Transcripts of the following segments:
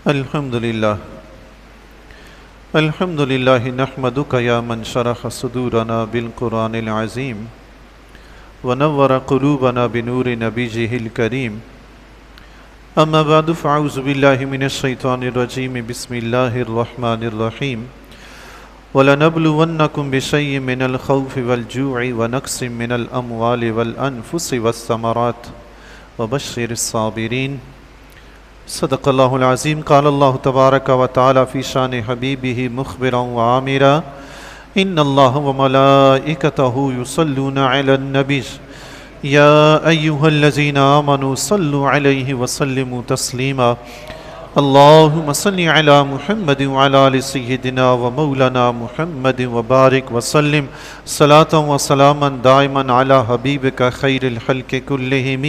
الحمدللہ نحمدک یا من شرح صدورنا بالقرآن العظیم ونور قلوبنا بنور نبیہ الکریم اما بعد فاعوذ باللہ من الشیطان الرجیم بسم اللہ الرحمن الرحیم وَلَنَبْلُوَنَّكُمْ بِشَيْءٍ مِّنَ الْخَوْفِ وَالْجُوعِ وَنَقْصٍ مِّنَ الْأَمْوَالِ وَالْأَنفُسِ وَالثَّمَرَاتِ وَبَشِّرِ الصَّابِرِينَ صدق اللہ العظیم قال اللہ تبارک و تعالی فی شان حبیبہ مخبرا وعامرا ان اللہ وملائکتہ یصلون علی النبی یا ایہا الذین آمنوا صلوا علیہ وسلموا تسلیما اللہم صل علی محمد وعلی آل سیدنا ومولانا محمد وبارک وسلم صلاة وسلاما دائما علی حبیبک خیر الخلق کلہم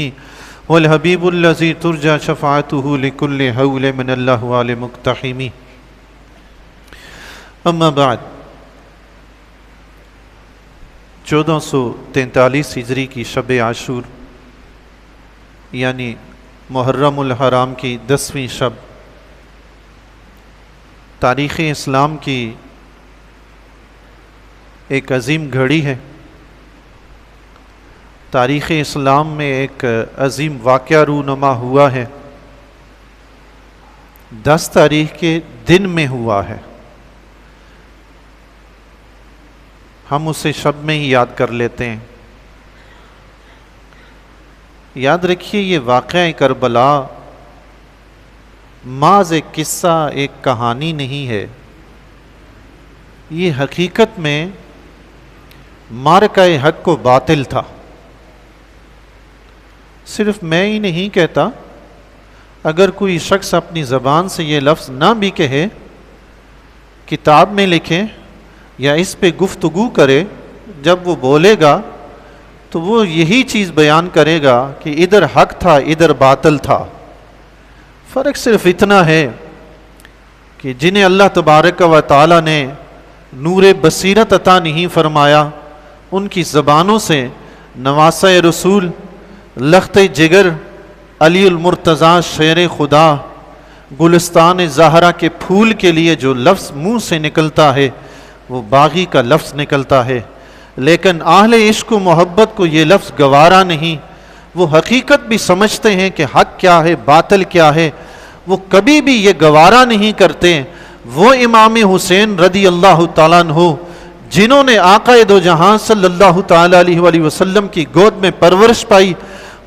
والحبیب الذی ترجى شفاعته لكل حول من الاحوال مقتحم اما بعد 1443 ہجری کی شب عاشور یعنی محرم الحرام کی 10ویں شب تاریخ اسلام کی ایک عظیم گھڑی ہے۔ تاریخ اسلام میں ایک عظیم واقعہ رونما ہوا ہے، 10 تاریخ کے دن میں ہوا ہے۔ ہم اسے شب میں ہی یاد کر لیتے ہیں۔ یاد رکھیے یہ واقعہ کربلا محض ایک قصہ، ایک کہانی نہیں ہے، یہ حقیقت میں معرکہ حق و باطل تھا۔ صرف میں ہی نہیں کہتا، اگر کوئی شخص اپنی زبان سے یہ لفظ نہ بھی کہے، کتاب میں لکھے یا اس پہ گفتگو کرے، جب وہ بولے گا تو وہ یہی چیز بیان کرے گا کہ ادھر حق تھا ادھر باطل تھا۔ فرق صرف اتنا ہے کہ جنہیں اللہ تبارک و تعالی نے نور بصیرت عطا نہیں فرمایا، ان کی زبانوں سے نواسہ رسول، لخت جگر، علی المرتضیٰ شیر خدا، گلستان زہرا کے پھول کے لیے جو لفظ منہ سے نکلتا ہے وہ باغی کا لفظ نکلتا ہے، لیکن اہل عشق و محبت کو یہ لفظ گوارا نہیں۔ وہ حقیقت بھی سمجھتے ہیں کہ حق کیا ہے باطل کیا ہے، وہ کبھی بھی یہ گوارا نہیں کرتے۔ وہ امام حسین رضی اللہ تعالیٰ عنہ جنہوں نے آقا دو جہاں صلی اللہ تعالیٰ علیہ وآلہ وسلم کی گود میں پرورش پائی،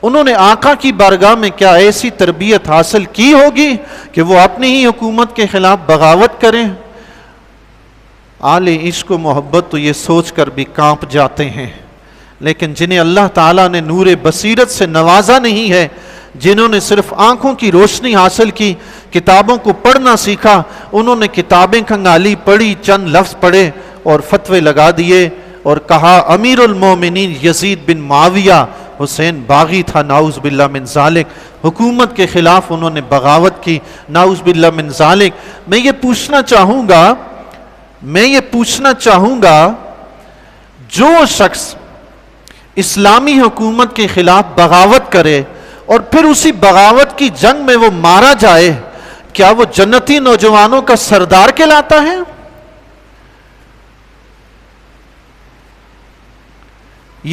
انہوں نے آقا کی بارگاہ میں کیا ایسی تربیت حاصل کی ہوگی کہ وہ اپنی ہی حکومت کے خلاف بغاوت کریں؟ اہل عشق و محبت تو یہ سوچ کر بھی کانپ جاتے ہیں، لیکن جنہیں اللہ تعالیٰ نے نور بصیرت سے نوازا نہیں ہے، جنہوں نے صرف آنکھوں کی روشنی حاصل کی، کتابوں کو پڑھنا سیکھا، انہوں نے کتابیں کھنگالی، پڑھی، چند لفظ پڑھے اور فتوے لگا دیے اور کہا امیر المومنین یزید بن معاویہ حسین باغی تھا، نعوذ باللہ من ذالک، حکومت کے خلاف انہوں نے بغاوت کی، نعوذ باللہ من ذالک۔ میں یہ پوچھنا چاہوں گا جو شخص اسلامی حکومت کے خلاف بغاوت کرے اور پھر اسی بغاوت کی جنگ میں وہ مارا جائے، کیا وہ جنتی نوجوانوں کا سردار کہلاتا ہے؟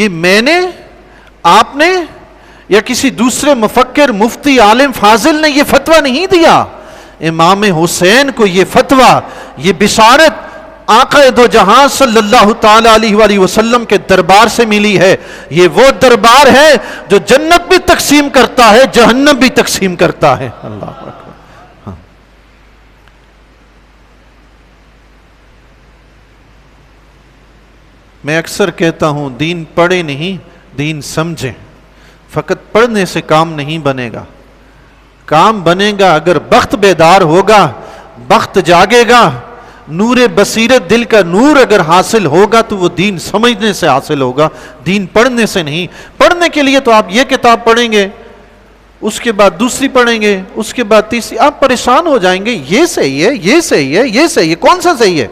یہ میں نے، آپ نے یا کسی دوسرے مفکر، مفتی، عالم فاضل نے یہ فتویٰ نہیں دیا۔ امام حسین کو یہ فتویٰ، یہ بشارت آقا دو جہاں صلی اللہ تعالیٰ علیہ وآلہ وسلم کے دربار سے ملی ہے۔ یہ وہ دربار ہے جو جنت بھی تقسیم کرتا ہے، جہنم بھی تقسیم کرتا ہے۔ اللہ اکبر۔ میں اکثر کہتا ہوں دین پڑھے نہیں دین سمجھیں۔ فقط پڑھنے سے کام نہیں بنے گا، کام بنے گا اگر بخت بیدار ہوگا، بخت جاگے گا، نور بصیرت دل کا نور اگر حاصل ہوگا تو وہ دین سمجھنے سے حاصل ہوگا، دین پڑھنے سے نہیں۔ پڑھنے کے لیے تو آپ یہ کتاب پڑھیں گے، اس کے بعد دوسری پڑھیں گے، اس کے بعد تیسری، آپ پریشان ہو جائیں گے، یہ صحیح ہے یہ صحیح ہے یہ صحیح ہے، کون سا صحیح ہے؟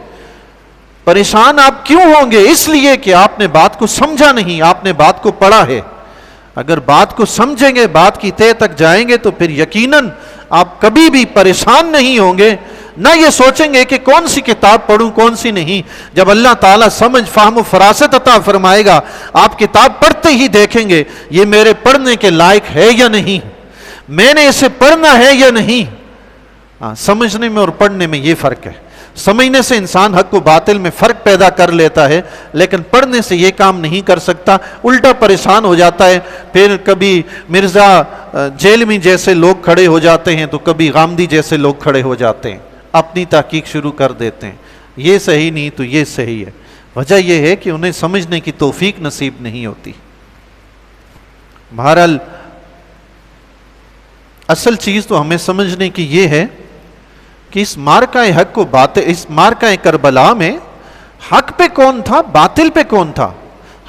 پریشان آپ کیوں ہوں گے؟ اس لیے کہ آپ نے بات کو سمجھا نہیں، آپ نے بات کو پڑھا ہے۔ اگر بات کو سمجھیں گے، بات کی تہ تک جائیں گے تو پھر یقیناً آپ کبھی بھی پریشان نہیں ہوں گے، نہ یہ سوچیں گے کہ کون سی کتاب پڑھوں کون سی نہیں۔ جب اللہ تعالیٰ سمجھ فہم و فراست عطا فرمائے گا، آپ کتاب پڑھتے ہی دیکھیں گے یہ میرے پڑھنے کے لائق ہے یا نہیں، میں نے اسے پڑھنا ہے یا نہیں۔ سمجھنے میں اور پڑھنے میں یہ فرق ہے۔ سمجھنے سے انسان حق و باطل میں فرق پیدا کر لیتا ہے، لیکن پڑھنے سے یہ کام نہیں کر سکتا، الٹا پریشان ہو جاتا ہے۔ پھر کبھی مرزا جیلمی جیسے لوگ کھڑے ہو جاتے ہیں تو کبھی غامدی جیسے لوگ کھڑے ہو جاتے ہیں، اپنی تحقیق شروع کر دیتے ہیں، یہ صحیح نہیں تو یہ صحیح ہے۔ وجہ یہ ہے کہ انہیں سمجھنے کی توفیق نصیب نہیں ہوتی۔ بہرحال اصل چیز تو ہمیں سمجھنے کی یہ ہے کہ اس مارکہ حق و باطل، اس مارکہ کربلا میں حق پہ کون تھا، باطل پہ کون تھا،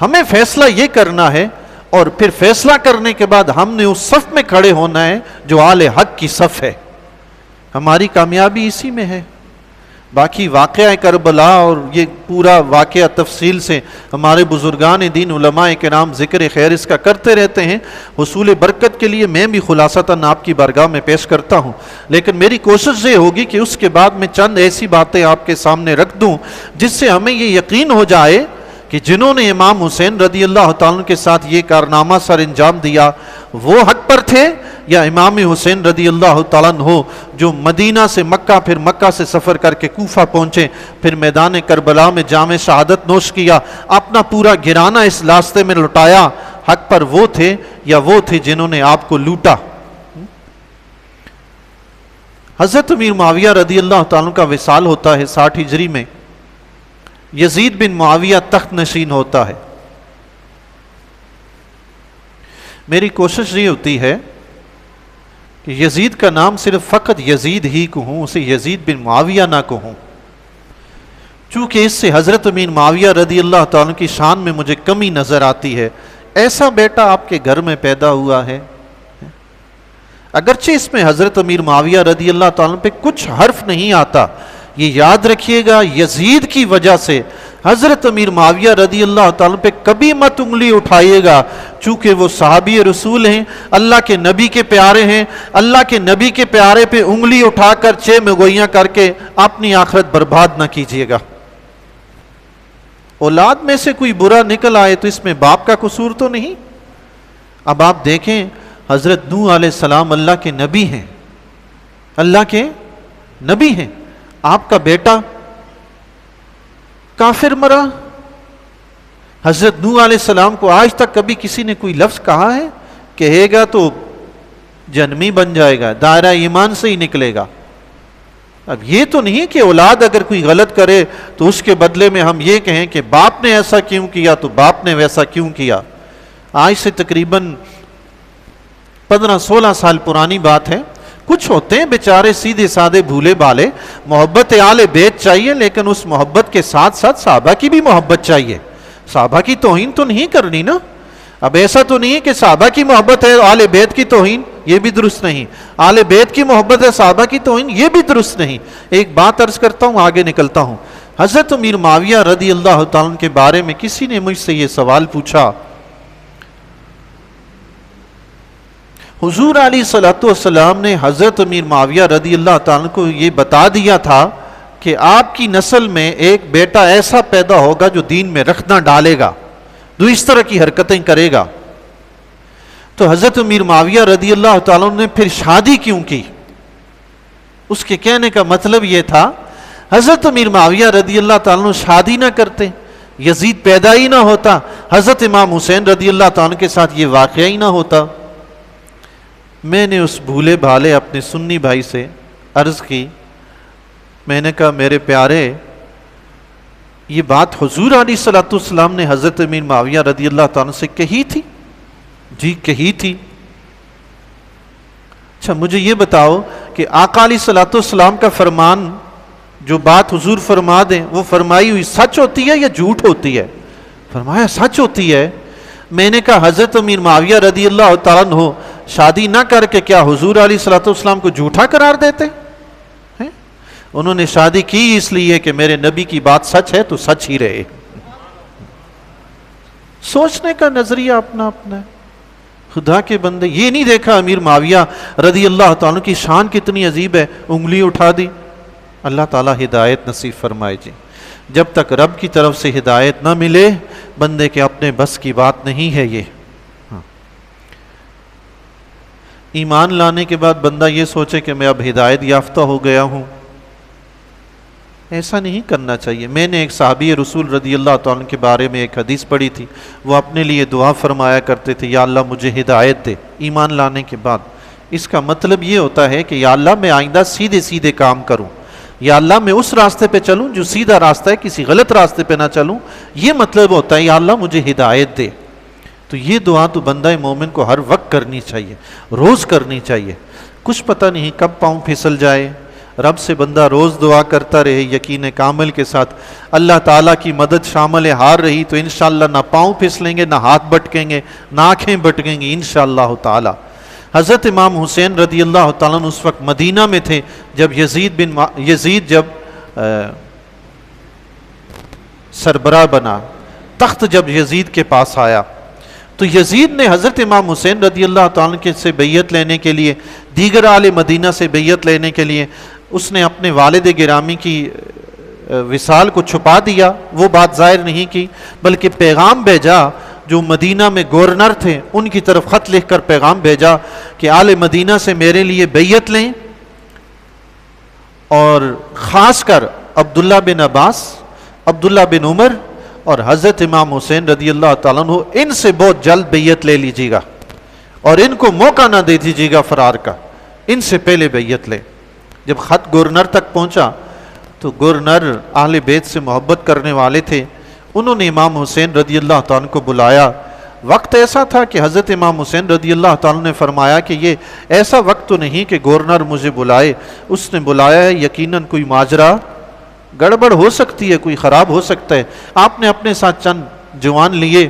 ہمیں فیصلہ یہ کرنا ہے، اور پھر فیصلہ کرنے کے بعد ہم نے اس صف میں کھڑے ہونا ہے جو آل حق کی صف ہے۔ ہماری کامیابی اسی میں ہے۔ باقی واقعہ کربلا اور یہ پورا واقعہ تفصیل سے ہمارے بزرگان دین علماء کرام ذکر خیر اس کا کرتے رہتے ہیں، حصول برکت کے لیے میں بھی خلاصتاً آپ کی بارگاہ میں پیش کرتا ہوں، لیکن میری کوشش یہ ہوگی کہ اس کے بعد میں چند ایسی باتیں آپ کے سامنے رکھ دوں جس سے ہمیں یہ یقین ہو جائے کہ جنہوں نے امام حسین رضی اللہ تعالیٰ کے ساتھ یہ کارنامہ سر انجام دیا وہ حق پر تھے، یا امام حسین رضی اللہ تعالیٰ عنہ جو مدینہ سے مکہ پھر مکہ سے سفر کر کے کوفہ پہنچے، پھر میدان کربلا میں جام شہادت نوش کیا، اپنا پورا گھرانہ اس راستے میں لٹایا، حق پر وہ تھے یا وہ تھے جنہوں نے آپ کو لوٹا؟ حضرت امیر معاویہ رضی اللہ تعالیٰ کا وصال ہوتا ہے 60 ہجری میں، یزید بن معاویہ تخت نشین ہوتا ہے۔ میری کوشش یہ ہوتی ہے کہ یزید کا نام صرف فقط یزید ہی کہوں، اسے یزید بن معاویہ نہ کہوں، چونکہ اس سے حضرت امیر معاویہ رضی اللہ تعالیٰ کی شان میں مجھے کمی نظر آتی ہے۔ ایسا بیٹا آپ کے گھر میں پیدا ہوا ہے، اگرچہ اس میں حضرت امیر معاویہ رضی اللہ تعالیٰ پہ کچھ حرف نہیں آتا، یہ یاد رکھیے گا یزید کی وجہ سے حضرت امیر معاویہ رضی اللہ تعالیٰ پہ کبھی مت انگلی اٹھائیے گا، چونکہ وہ صحابی رسول ہیں، اللہ کے نبی کے پیارے ہیں۔ اللہ کے نبی کے پیارے پہ انگلی اٹھا کر 6 مگوئیاں کر کے اپنی آخرت برباد نہ کیجیے گا۔ اولاد میں سے کوئی برا نکل آئے تو اس میں باپ کا قصور تو نہیں۔ اب آپ دیکھیں حضرت نوح علیہ السلام اللہ کے نبی ہیں، اللہ کے نبی ہیں، آپ کا بیٹا کافر مرا۔ حضرت نوح علیہ السلام کو آج تک کبھی کسی نے کوئی لفظ کہا ہے؟ کہے گا تو جنمی بن جائے گا، دائرہ ایمان سے ہی نکلے گا۔ اب یہ تو نہیں کہ اولاد اگر کوئی غلط کرے تو اس کے بدلے میں ہم یہ کہیں کہ باپ نے ایسا کیوں کیا تو باپ نے ویسا کیوں کیا۔ آج سے تقریباً 15-16 سال پرانی بات ہے، کچھ ہوتے ہیں بیچارے سیدھے سادے بھولے بالے، محبت آل بیت چاہیے، لیکن اس محبت کے ساتھ ساتھ صحابہ کی بھی محبت چاہیے۔ صحابہ کی توہین تو نہیں کرنی نا۔ اب ایسا تو نہیں ہے کہ صحابہ کی محبت ہے آل بیت کی توہین، یہ بھی درست نہیں۔ آل بیت کی محبت ہے صحابہ کی توہین، یہ بھی درست نہیں۔ ایک بات عرض کرتا ہوں، آگے نکلتا ہوں۔ حضرت امیر معاویہ رضی اللہ تعالیٰ کے بارے میں کسی نے مجھ سے یہ سوال پوچھا، حضور علیہ الصلوۃ والسلام نے حضرت امیر معاویہ رضی اللہ تعالیٰ کو یہ بتا دیا تھا کہ آپ کی نسل میں ایک بیٹا ایسا پیدا ہوگا جو دین میں رکھ نہ ڈالے گا، جو اس طرح کی حرکتیں کرے گا، تو حضرت امیر معاویہ رضی اللہ تعالیٰ نے پھر شادی کیوں کی؟ اس کے کہنے کا مطلب یہ تھا حضرت امیر معاویہ رضی اللہ تعالیٰ شادی نہ کرتے، یزید پیدا ہی نہ ہوتا، حضرت امام حسین رضی اللہ تعالیٰ کے ساتھ یہ واقعہ ہی نہ ہوتا۔ میں نے اس بھولے بھالے اپنے سنی بھائی سے عرض کی، میں نے کہا میرے پیارے یہ بات حضور علیہ الصلوۃ والسلام نے حضرت امیر معاویہ رضی اللہ تعالیٰ سے کہی تھی؟ جی کہی تھی۔ اچھا مجھے یہ بتاؤ کہ آقا علیہ الصلوۃ والسلام کا فرمان، جو بات حضور فرما دیں وہ فرمائی ہوئی سچ ہوتی ہے یا جھوٹ ہوتی ہے؟ فرمایا سچ ہوتی ہے۔ میں نے کہا حضرت امیر معاویہ رضی اللہ تعالیٰ عنہ شادی نہ کر کے کیا حضور علیہ الصلوۃ والسلام کو جھوٹا قرار دیتے ہیں؟ انہوں نے شادی کی اس لیے کہ میرے نبی کی بات سچ ہے تو سچ ہی رہے۔ سوچنے کا نظریہ اپنا اپنا ہے۔ خدا کے بندے، یہ نہیں دیکھا امیر معاویہ رضی اللہ تعالیٰ کی شان کتنی عجیب ہے، انگلی اٹھا دی۔ اللہ تعالیٰ ہدایت نصیب فرمائے جی۔ جب تک رب کی طرف سے ہدایت نہ ملے بندے کے اپنے بس کی بات نہیں ہے یہ۔ ایمان لانے کے بعد بندہ یہ سوچے کہ میں اب ہدایت یافتہ ہو گیا ہوں، ایسا نہیں کرنا چاہیے۔ میں نے ایک صحابی رسول رضی اللہ تعالیٰ کے بارے میں ایک حدیث پڑھی تھی، وہ اپنے لیے دعا فرمایا کرتے تھے، یا اللہ مجھے ہدایت دے ایمان لانے کے بعد۔ اس کا مطلب یہ ہوتا ہے کہ یا اللہ میں آئندہ سیدھے سیدھے کام کروں، یا اللہ میں اس راستے پہ چلوں جو سیدھا راستہ ہے، کسی غلط راستے پہ نہ چلوں، یہ مطلب ہوتا ہے یا اللہ مجھے ہدایت دے۔ تو یہ دعا تو بندہ مومن کو ہر وقت کرنی چاہیے، روز کرنی چاہیے۔ کچھ پتہ نہیں کب پاؤں پھسل جائے، رب سے بندہ روز دعا کرتا رہے یقین کامل کے ساتھ، اللہ تعالیٰ کی مدد شامل ہار رہی تو انشاءاللہ نہ پاؤں پھسلیں گے، نہ ہاتھ بٹکیں گے، نہ آنکھیں بٹکیں گی انشاءاللہ تعالیٰ۔ حضرت امام حسین رضی اللہ تعالیٰ عنہ اس وقت مدینہ میں تھے جب یزید جب سربراہ بنا، تخت جب یزید کے پاس آیا تو یزید نے حضرت امام حسین رضی اللہ تعالیٰ عنہ سے بیعت لینے کے لیے، دیگر آل مدینہ سے بیعت لینے کے لیے، اس نے اپنے والد گرامی کی وصال کو چھپا دیا، وہ بات ظاہر نہیں کی، بلکہ پیغام بھیجا جو مدینہ میں گورنر تھے ان کی طرف خط لکھ کر پیغام بھیجا کہ آل مدینہ سے میرے لیے بیعت لیں، اور خاص کر عبداللہ بن عباس، عبداللہ بن عمر اور حضرت امام حسین رضی اللہ تعالیٰ عنہ، ان سے بہت جلد بیعت لے لیجیے گا اور ان کو موقع نہ دے دیجیے گا فرار کا، ان سے پہلے بیعت لیں۔ جب خط گورنر تک پہنچا تو گورنر اہل بیت سے محبت کرنے والے تھے، انہوں نے امام حسین رضی اللہ تعالیٰ کو بلایا۔ وقت ایسا تھا کہ حضرت امام حسین رضی اللہ تعالیٰ نے فرمایا کہ یہ ایسا وقت تو نہیں کہ گورنر مجھے بلائے، اس نے بلایا ہے، یقیناً کوئی ماجرا گڑبڑ ہو سکتی ہے، کوئی خراب ہو سکتا ہے۔ آپ نے اپنے ساتھ چند جوان لیے،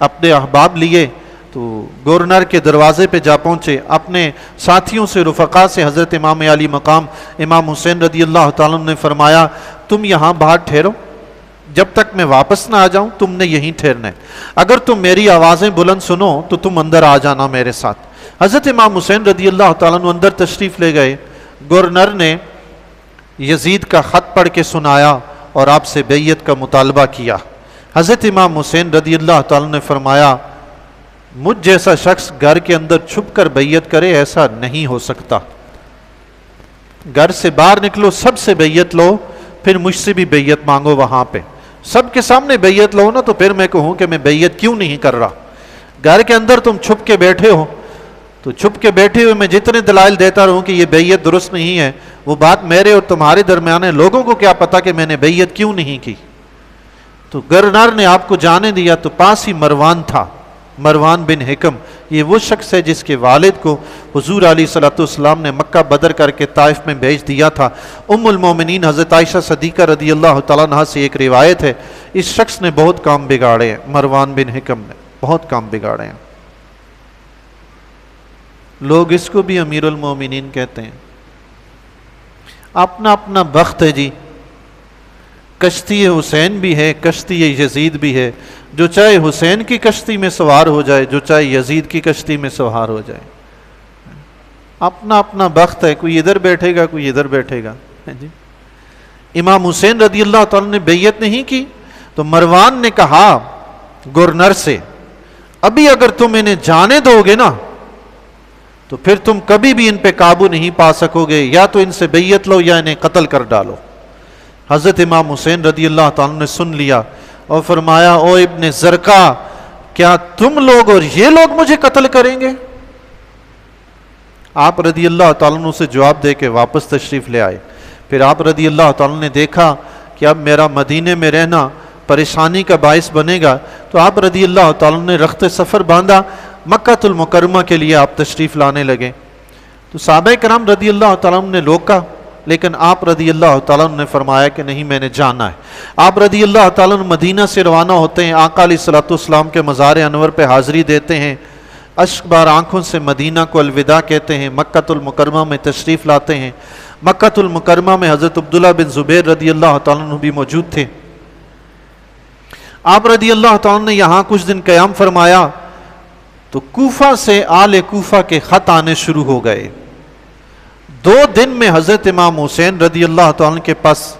اپنے احباب لیے، تو گورنر کے دروازے پہ جا پہنچے، اپنے ساتھیوں سے، رفقا سے، حضرت امام علی مقام امام حسین رضی اللہ تعالیٰ نے فرمایا تم یہاں باہر ٹھہرو، جب تک میں واپس نہ آ جاؤں تم نے یہیں ٹھہرنا ہے، اگر تم میری آوازیں بلند سنو تو تم اندر آ جانا میرے ساتھ۔ حضرت امام حسین رضی اللہ تعالیٰ عنہ اندر تشریف لے گئے، گورنر نے یزید کا خط پڑھ کے سنایا اور آپ سے بیعت کا مطالبہ کیا۔ حضرت امام حسین رضی اللہ تعالیٰ نے فرمایا مجھ جیسا شخص گھر کے اندر چھپ کر بیعت کرے ایسا نہیں ہو سکتا، گھر سے باہر نکلو، سب سے بیعت لو، پھر مجھ سے بھی بیعت مانگو، وہاں پہ سب کے سامنے بیعت لو نا، تو پھر میں کہوں کہ میں بیعت کیوں نہیں کر رہا۔ گھر کے اندر تم چھپ کے بیٹھے ہو تو چھپ کے بیٹھے ہوئے میں جتنے دلائل دیتا رہوں کہ یہ بیعت درست نہیں ہے، وہ بات میرے اور تمہارے درمیان ہے، لوگوں کو کیا پتا کہ میں نے بیعت کیوں نہیں کی۔ تو گورنر نے آپ کو جانے دیا، تو پاس ہی مروان تھا، مروان بن حکم، یہ وہ شخص ہے جس کے والد کو حضور علیہ الصلوۃ والسلام نے مکہ بدر کر کے طائف میں بھیج دیا تھا۔ ام المومنین حضرت عائشہ صدیقہ رضی اللہ تعالیٰ عنہا سے ایک روایت ہے، اس شخص نے بہت کام بگاڑے ہیں، مروان بن حکم نے بہت کام بگاڑے ہیں، لوگ اس کو بھی امیر المومنین کہتے ہیں۔ اپنا اپنا بخت ہے جی، کشتی حسین بھی ہے، کشتی یزید بھی ہے، جو چاہے حسین کی کشتی میں سوار ہو جائے، جو چاہے یزید کی کشتی میں سوار ہو جائے، اپنا اپنا بخت ہے، کوئی ادھر بیٹھے گا کوئی ادھر بیٹھے گا جی۔ امام حسین رضی اللہ تعالیٰ نے بیعت نہیں کی تو مروان نے کہا گورنر سے ابھی اگر تم انہیں جانے دو گے نا تو پھر تم کبھی بھی ان پہ قابو نہیں پا سکو گے، یا تو ان سے بیعت لو یا انہیں قتل کر ڈالو۔ حضرت امام حسین رضی اللہ تعالیٰ نے سن لیا اور فرمایا او ابن زرقا، کیا تم لوگ اور یہ لوگ مجھے قتل کریں گے؟ آپ رضی اللہ تعالیٰ عنہ سے جواب دے کے واپس تشریف لے آئے۔ پھر آپ رضی اللہ تعالیٰ نے دیکھا کہ اب میرا مدینے میں رہنا پریشانی کا باعث بنے گا، تو آپ رضی اللہ تعالیٰ نے رخت سفر باندھا، مکہ المکرمہ کے لیے آپ تشریف لانے لگے۔ تو صحابہ کرام رضی اللہ تعالیٰ نے روکا، لیکن آپ رضی اللہ تعالیٰ نے فرمایا کہ نہیں، میں نے جانا ہے۔ آپ رضی اللہ تعالیٰ مدینہ سے روانہ ہوتے ہیں، آقا علیہ الصلوۃ والسلام کے مزار انور پہ حاضری دیتے ہیں، اشک بار آنکھوں سے مدینہ کو الوداع کہتے ہیں، مکہ المکرمہ میں تشریف لاتے ہیں۔ مکہ المکرمہ میں حضرت عبداللہ بن زبیر رضی اللہ تعالیٰ عنہ بھی موجود تھے۔ آپ رضی اللہ تعالیٰ نے یہاں کچھ دن قیام فرمایا، تو کوفہ سے آل کوفہ کے خط آنے شروع ہو گئے. 2 دن میں حضرت امام حسین رضی اللہ تعالیٰ عنہ کے پاس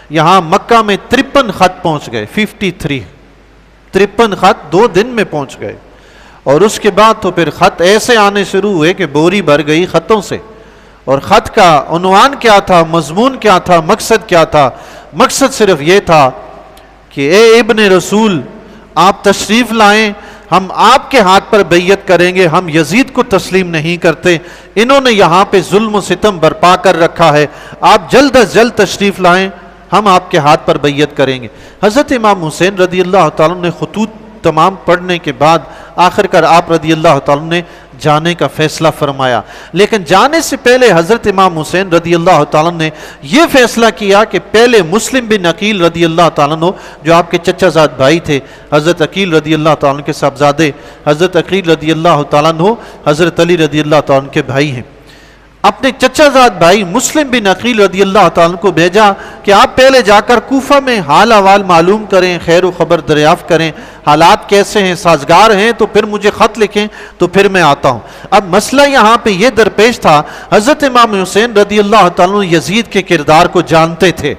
یہاں مکہ میں 53 خط پہنچ گئے. 53 خط 2 دن میں پہنچ گئے. اور اس کے بعد تو پھر خط ایسے آنے شروع ہوئے کہ بوری بھر گئی خطوں سے. اور خط کا عنوان کیا تھا، مضمون کیا تھا، مقصد کیا تھا؟ مقصد صرف یہ تھا کہ اے ابن رسول، آپ تشریف لائیں، ہم آپ کے ہاتھ پر بیعت کریں گے، ہم یزید کو تسلیم نہیں کرتے، انہوں نے یہاں پہ ظلم و ستم برپا کر رکھا ہے، آپ جلد از جلد تشریف لائیں، ہم آپ کے ہاتھ پر بیعت کریں گے. حضرت امام حسین رضی اللہ تعالیٰ نے خطوط تمام پڑھنے کے بعد آخر کار آپ رضی اللہ تعالیٰ نے جانے کا فیصلہ فرمایا. لیکن جانے سے پہلے حضرت امام حسین رضی اللہ تعالیٰ نے یہ فیصلہ کیا کہ پہلے مسلم بن عقیل رضی اللہ تعالیٰ عنہ، جو آپ کے چچا زاد بھائی تھے، حضرت عقیل رضی اللہ تعالیٰ عنہ کے صاحبزادے حضرت عقیل رضی اللہ تعالیٰ عنہ حضرت علی رضی اللہ تعالیٰ عنہ کے بھائی ہیں، اپنے چچا زاد بھائی مسلم بن عقیل رضی اللہ تعالیٰ عنہ کو بھیجا کہ آپ پہلے جا کر کوفہ میں حال احوال معلوم کریں، خیر و خبر دریافت کریں، حالات کیسے ہیں، سازگار ہیں تو پھر مجھے خط لکھیں تو پھر میں آتا ہوں. اب مسئلہ یہاں پہ یہ درپیش تھا، حضرت امام حسین رضی اللہ تعالیٰ عنہ یزید کے کردار کو جانتے تھے،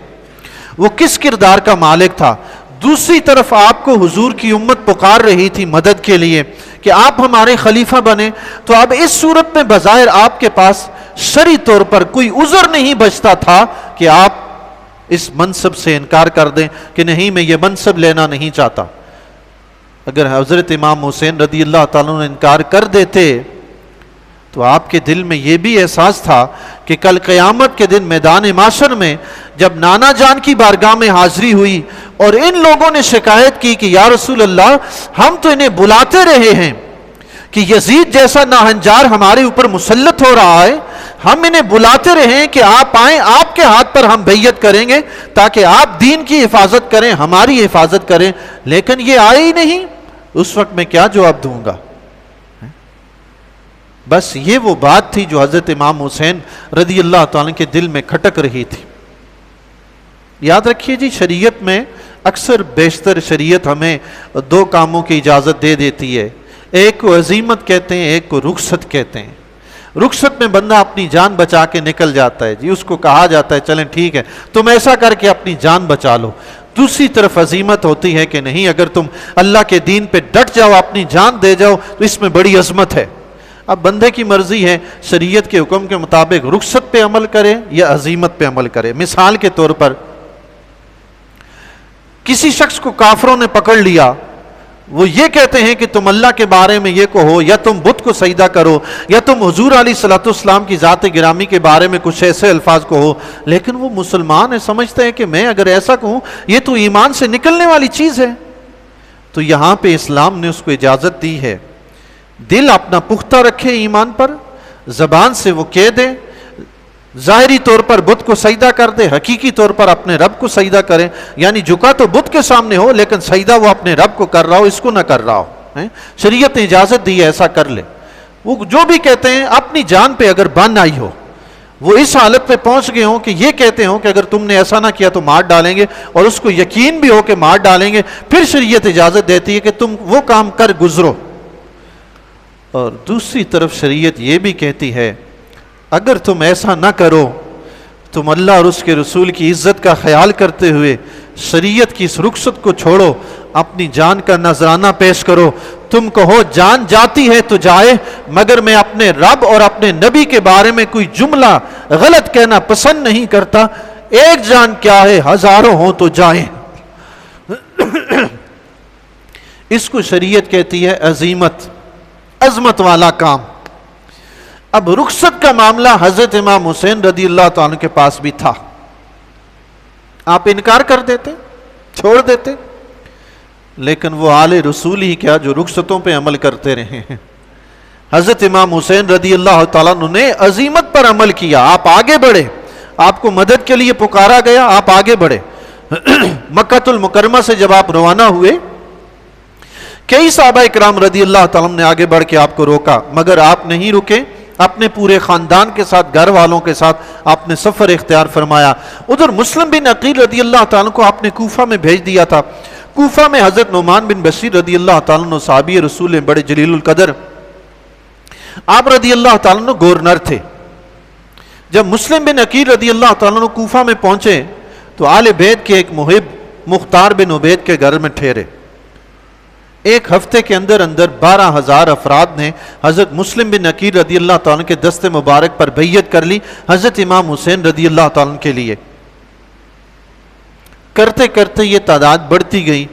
وہ کس کردار کا مالک تھا. دوسری طرف آپ کو حضور کی امت پکار رہی تھی مدد کے لیے کہ آپ ہمارے خلیفہ بنیں. تو اب اس صورت میں بظاہر آپ کے پاس شرعی طور پر کوئی عذر نہیں بچتا تھا کہ آپ اس منصب سے انکار کر دیں کہ نہیں، میں یہ منصب لینا نہیں چاہتا. اگر حضرت امام حسین رضی اللہ تعالیٰ نے انکار کر دیتے تو آپ کے دل میں یہ بھی احساس تھا کہ کل قیامت کے دن میدان محشر میں جب نانا جان کی بارگاہ میں حاضری ہوئی اور ان لوگوں نے شکایت کی کہ یا رسول اللہ، ہم تو انہیں بلاتے رہے ہیں کہ یزید جیسا ناہنجار ہمارے اوپر مسلط ہو رہا ہے، ہم انہیں بلاتے رہے کہ آپ آئیں، آپ کے ہاتھ پر ہم بیعت کریں گے تاکہ آپ دین کی حفاظت کریں، ہماری حفاظت کریں، لیکن یہ آئے ہی نہیں. اس وقت میں کیا جواب دوں گا؟ بس یہ وہ بات تھی جو حضرت امام حسین رضی اللہ تعالیٰ کے دل میں کھٹک رہی تھی. یاد رکھیے جی، شریعت میں اکثر بیشتر شریعت ہمیں 2 کاموں کی اجازت دے دیتی ہے. ایک کو عزیمت کہتے ہیں، ایک کو رخصت کہتے ہیں. رخصت میں بندہ اپنی جان بچا کے نکل جاتا ہے جی، اس کو کہا جاتا ہے چلیں ٹھیک ہے تم ایسا کر کے اپنی جان بچا لو. دوسری طرف عزیمت ہوتی ہے کہ نہیں، اگر تم اللہ کے دین پہ ڈٹ جاؤ، اپنی جان دے جاؤ تو اس میں بڑی عظمت ہے. اب بندے کی مرضی ہے شریعت کے حکم کے مطابق رخصت پہ عمل کرے یا عزیمت پہ عمل کرے. مثال کے طور پر کسی شخص کو کافروں نے پکڑ لیا، وہ یہ کہتے ہیں کہ تم اللہ کے بارے میں یہ کہو، یا تم بت کو سجدہ کرو، یا تم حضور علیہ الصلوۃ والسلام کی ذات گرامی کے بارے میں کچھ ایسے الفاظ کہو. لیکن وہ مسلمان ہے، سمجھتے ہیں کہ میں اگر ایسا کہوں یہ تو ایمان سے نکلنے والی چیز ہے. تو یہاں پہ اسلام نے اس کو اجازت دی ہے دل اپنا پختہ رکھے ایمان پر، زبان سے وہ کہہ دے، ظاہری طور پر بت کو سجدہ کر دے، حقیقی طور پر اپنے رب کو سجدہ کرے، یعنی جھکا تو بت کے سامنے ہو لیکن سجدہ وہ اپنے رب کو کر رہا ہو، اس کو نہ کر رہا ہو. شریعت نے اجازت دی ہے ایسا کر لے. وہ جو بھی کہتے ہیں اپنی جان پہ اگر بن آئی ہو، وہ اس حالت پہ پہنچ گئے ہوں کہ یہ کہتے ہوں کہ اگر تم نے ایسا نہ کیا تو مار ڈالیں گے، اور اس کو یقین بھی ہو کہ مار ڈالیں گے، پھر شریعت اجازت دیتی ہے کہ تم وہ کام کر گزرو. اور دوسری طرف شریعت یہ بھی کہتی ہے اگر تم ایسا نہ کرو، تم اللہ اور اس کے رسول کی عزت کا خیال کرتے ہوئے شریعت کی اس رخصت کو چھوڑو، اپنی جان کا نذرانہ پیش کرو. تم کہو جان جاتی ہے تو جائے، مگر میں اپنے رب اور اپنے نبی کے بارے میں کوئی جملہ غلط کہنا پسند نہیں کرتا. ایک جان کیا ہے، ہزاروں ہوں تو جائیں. اس کو شریعت کہتی ہے عزیمت، عظمت والا کام. اب رخصت کا معاملہ حضرت امام حسین رضی اللہ تعالیٰ کے پاس بھی تھا. آپ انکار کر دیتے، چھوڑ دیتے، لیکن وہ آل رسول ہی کیا جو رخصتوں پہ عمل کرتے رہے ہیں. حضرت امام حسین رضی اللہ تعالیٰ نے عزیمت پر عمل کیا. آپ آگے بڑھے، آپ کو مدد کے لیے پکارا گیا، آپ آگے بڑھے. مکہ المکرمہ سے جب آپ روانہ ہوئے، کئی صحابہ اکرام رضی اللہ تعالیٰ نے آگے بڑھ کے آپ کو روکا، مگر آپ نہیں رکے. اپنے پورے خاندان کے ساتھ، گھر والوں کے ساتھ آپ نے سفر اختیار فرمایا. ادھر مسلم بن عقیل رضی اللہ تعالیٰ کو آپ نے کوفہ میں بھیج دیا تھا. کوفہ میں حضرت نعمان بن بشیر رضی اللہ تعالیٰ صحابی رسول بڑے جلیل القدر، آپ رضی اللہ تعالیٰ عنہ گورنر تھے. جب مسلم بن عقیل رضی اللہ تعالیٰ عنہ کوفہ میں پہنچے تو آل بیت کے ایک محب مختار بن عبید کے گھر میں ٹھہرے. ایک ہفتے کے اندر اندر 12,000 افراد نے حضرت مسلم بن عقیل رضی اللہ تعالیٰ عنہ کے دست مبارک پر بیعت کر لی حضرت امام حسین رضی اللہ تعالیٰ عنہ کے لیے. کرتے کرتے یہ تعداد بڑھتی گئی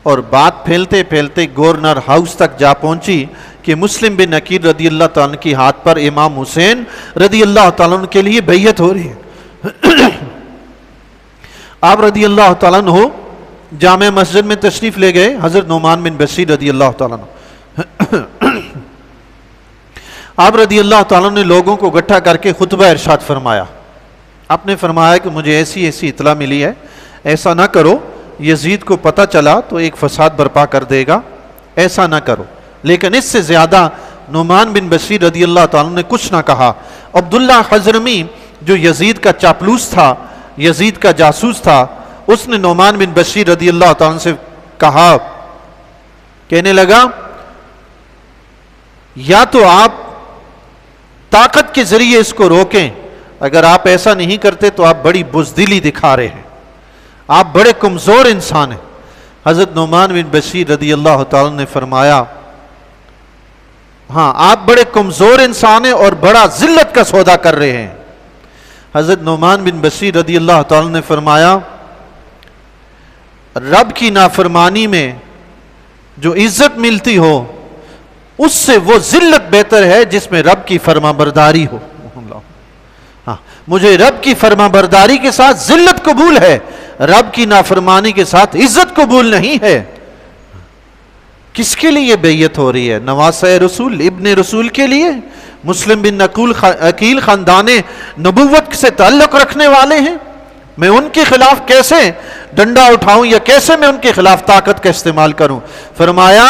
اور بات پھیلتے پھیلتے گورنر ہاؤس تک جا پہنچی کہ مسلم بن عقیل رضی اللہ تعالیٰ عنہ کی ہاتھ پر امام حسین رضی اللہ تعالیٰ عنہ کے لیے بیعت ہو رہی ہے. آپ رضی اللہ تعالیٰ عنہ جامع مسجد میں تشریف لے گئے. حضرت نعمان بن بشیر رضی اللہ تعالیٰ عنہ آپ رضی اللہ تعالیٰ عنہ نے لوگوں کو اکٹھا کر کے خطبہ ارشاد فرمایا. آپ نے فرمایا کہ مجھے ایسی ایسی اطلاع ملی ہے, ایسا نہ کرو, یزید کو پتہ چلا تو ایک فساد برپا کر دے گا, ایسا نہ کرو. لیکن اس سے زیادہ نعمان بن بشیر رضی اللہ تعالیٰ نے کچھ نہ کہا. عبداللہ حضرمی جو یزید کا چاپلوس تھا, یزید کا جاسوس تھا, اس نے نعمان بن بشیر رضی اللہ تعالیٰ سے کہا, کہنے لگا یا تو آپ طاقت کے ذریعے اس کو روکیں, اگر آپ ایسا نہیں کرتے تو آپ بڑی بزدلی دکھا رہے ہیں, آپ بڑے کمزور انسان ہیں. حضرت نعمان بن بشیر رضی اللہ تعالیٰ نے فرمایا ہاں آپ بڑے کمزور انسان ہیں اور بڑا ذلت کا سودا کر رہے ہیں. حضرت نعمان بن بشیر رضی اللہ تعالیٰ نے فرمایا رب کی نافرمانی میں جو عزت ملتی ہو اس سے وہ ذلت بہتر ہے جس میں رب کی فرما برداری ہو. ہاں مجھے رب کی فرما برداری کے ساتھ ذلت قبول ہے, رب کی نافرمانی کے ساتھ عزت قبول نہیں ہے. کس کے لیے بیعت ہو رہی ہے؟ نواسۂ رسول, ابن رسول کے لیے. مسلم بن عقیل خاندان نبوت سے تعلق رکھنے والے ہیں. میں ان کے خلاف کیسے ڈنڈا اٹھاؤں یا کیسے میں ان کے خلاف طاقت کا استعمال کروں؟ فرمایا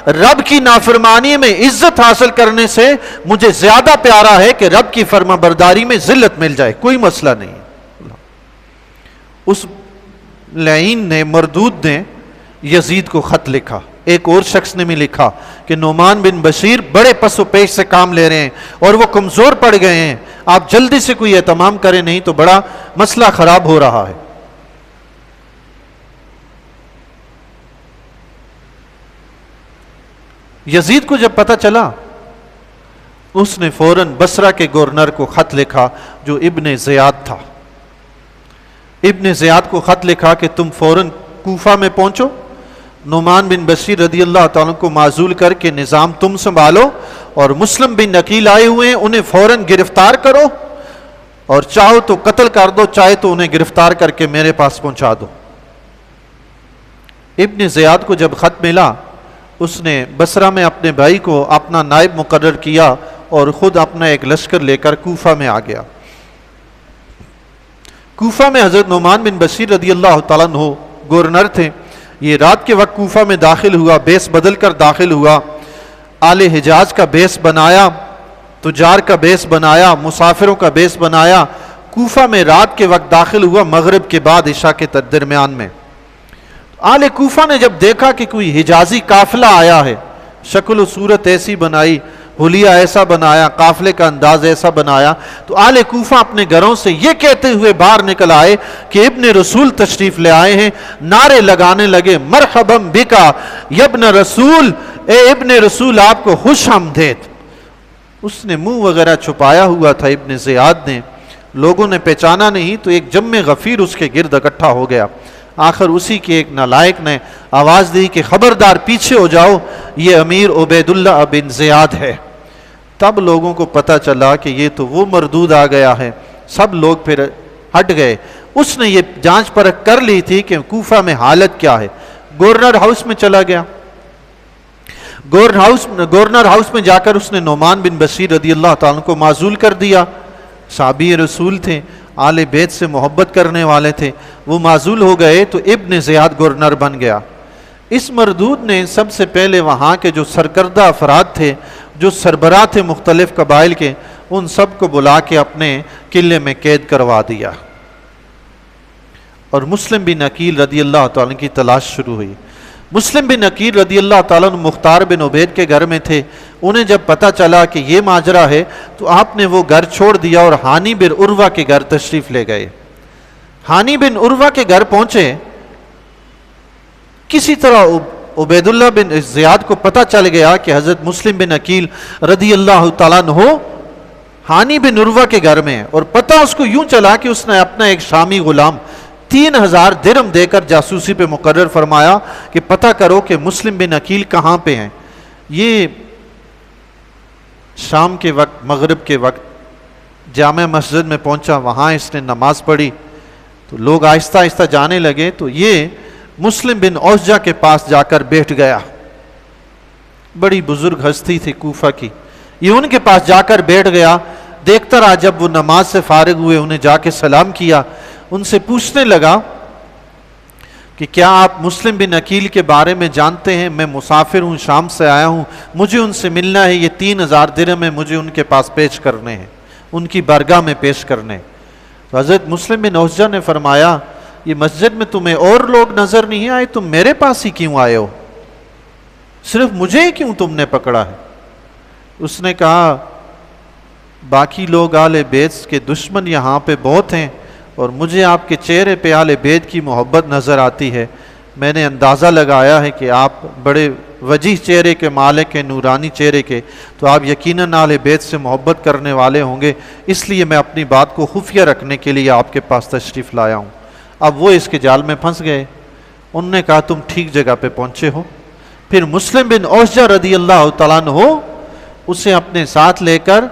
رب کی نافرمانی میں عزت حاصل کرنے سے مجھے زیادہ پیارا ہے کہ رب کی فرما برداری میں ذلت مل جائے, کوئی مسئلہ نہیں. اس لعین نے, مردود نے یزید کو خط لکھا. ایک اور شخص نے بھی لکھا کہ نعمان بن بشیر بڑے پس و پیش سے کام لے رہے ہیں اور وہ کمزور پڑ گئے ہیں, آپ جلدی سے کوئی اہتمام کریں نہیں تو بڑا مسئلہ خراب ہو رہا ہے. یزید کو جب پتہ چلا اس نے فوراً بصرہ کے گورنر کو خط لکھا جو ابن زیاد تھا. ابن زیاد کو خط لکھا کہ تم فوراً کوفہ میں پہنچو, نعمان بن بشیر رضی اللہ تعالیٰ کو معزول کر کے نظام تم سنبھالو, اور مسلم بن عقیل آئے ہوئے ہیں انہیں فوراً گرفتار کرو, اور چاہو تو قتل کر دو, چاہے تو انہیں گرفتار کر کے میرے پاس پہنچا دو. ابن زیاد کو جب خط ملا اس نے بصرہ میں اپنے بھائی کو اپنا نائب مقرر کیا اور خود اپنا ایک لشکر لے کر کوفہ میں آ گیا. کوفہ میں حضرت نعمان بن بشیر رضی اللہ تعالیٰ عنہ گورنر تھے. یہ رات کے وقت کوفہ میں داخل ہوا, بیس بدل کر داخل ہوا, آل حجاز کا بیس بنایا, تجار کا بیس بنایا, مسافروں کا بیس بنایا. کوفہ میں رات کے وقت داخل ہوا, مغرب کے بعد عشاء کے درمیان میں. آل کوفہ نے جب دیکھا کہ کوئی حجازی قافلہ آیا ہے, شکل و صورت ایسی بنائی, حلیہ ایسا بنایا, قافلے کا انداز ایسا بنایا, تو آل کوفہ اپنے گھروں سے یہ کہتے ہوئے باہر نکل آئے کہ ابن رسول تشریف لے آئے ہیں. نعرے لگانے لگے, مرحبا بکا یبن رسول, اے ابن رسول آپ کو خوش آمدید. اس نے منہ وغیرہ چھپایا ہوا تھا ابن زیاد نے, لوگوں نے پہچانا نہیں تو ایک جمع غفیر اس کے گرد اکٹھا ہو گیا. آخر اسی کے ایک نالائق نے آواز دی کہ خبردار پیچھے ہو جاؤ, یہ امیر عبید اللہ بن زیاد ہے. تب لوگوں کو پتہ چلا کہ یہ تو وہ مردود آ گیا ہے. سب لوگ پھر ہٹ گئے. اس نے یہ جانچ پرکھ کر لی تھی کہ کوفہ میں حالت کیا ہے. گورنر ہاؤس میں چلا گیا. گورنر ہاؤس میں جا کر اس نے نعمان بن بشیر رضی اللہ تعالیٰ کو معزول کر دیا. صحابی رسول تھے, آل بیت سے محبت کرنے والے تھے, وہ معزول ہو گئے تو ابن زیاد گورنر بن گیا. اس مردود نے سب سے پہلے وہاں کے جو سرکردہ افراد تھے, جو سربراہ تھے مختلف قبائل کے, ان سب کو بلا کے اپنے قلعے میں قید کروا دیا. اور مسلم بن عقیل رضی اللہ تعالیٰ کی تلاش شروع ہوئی. مسلم بن عقیل رضی اللہ تعالیٰ عنہ مختار بن عبید کے گھر میں تھے. انہیں جب پتہ چلا کہ یہ ماجرا ہے تو آپ نے وہ گھر چھوڑ دیا اور ہانی بن عروہ کے گھر تشریف لے گئے. ہانی بن عروہ کے گھر پہنچے. کسی طرح عبید اللہ بن زیاد کو پتہ چل گیا کہ حضرت مسلم بن عقیل رضی اللہ تعالیٰ عنہ ہانی بن عروہ کے گھر میں ہے. اور پتہ اس کو یوں چلا کہ اس نے اپنا ایک شامی غلام 3000 درہم دے کر جاسوسی پہ مقرر فرمایا کہ پتہ کرو کہ مسلم بن عقیل کہاں پہ ہیں. یہ شام کے وقت، مغرب کے وقت جامع مسجد میں پہنچا. وہاں اس نے نماز پڑھی تو لوگ آہستہ آہستہ جانے لگے. تو یہ مسلم بن اوسجہ کے پاس جا کر بیٹھ گیا. بڑی بزرگ ہستی تھی کوفہ کی. یہ ان کے پاس جا کر بیٹھ گیا. دیکھتا رہا جب وہ نماز سے فارغ ہوئے انہیں جا کے سلام کیا. ان سے پوچھنے لگا کہ کیا آپ مسلم بن عقیل کے بارے میں جانتے ہیں؟ میں مسافر ہوں، شام سے آیا ہوں، مجھے ان سے ملنا ہے. یہ 3000 درہم ہے، مجھے ان کے پاس پیش کرنے ہیں، ان کی بارگاہ میں پیش کرنے. تو حضرت مسلم بن اوسجہ نے فرمایا یہ مسجد میں تمہیں اور لوگ نظر نہیں آئے، تم میرے پاس ہی کیوں آئے ہو؟ صرف مجھے ہی کیوں تم نے پکڑا ہے؟ اس نے کہا باقی لوگ آل بیت کے دشمن یہاں پہ بہت ہیں اور مجھے آپ کے چہرے پہ آل بیت کی محبت نظر آتی ہے. میں نے اندازہ لگایا ہے کہ آپ بڑے وجیح چہرے کے مالک ہیں، نورانی چہرے کے، تو آپ یقیناً آل بیت سے محبت کرنے والے ہوں گے، اس لیے میں اپنی بات کو خفیہ رکھنے کے لیے آپ کے پاس تشریف لایا ہوں. اب وہ اس کے جال میں پھنس گئے. انہوں نے کہا تم ٹھیک جگہ پہ پہنچے ہو. پھر مسلم بن اوسجہ رضی اللہ تعالیٰ عنہ اسے اپنے ساتھ لے کر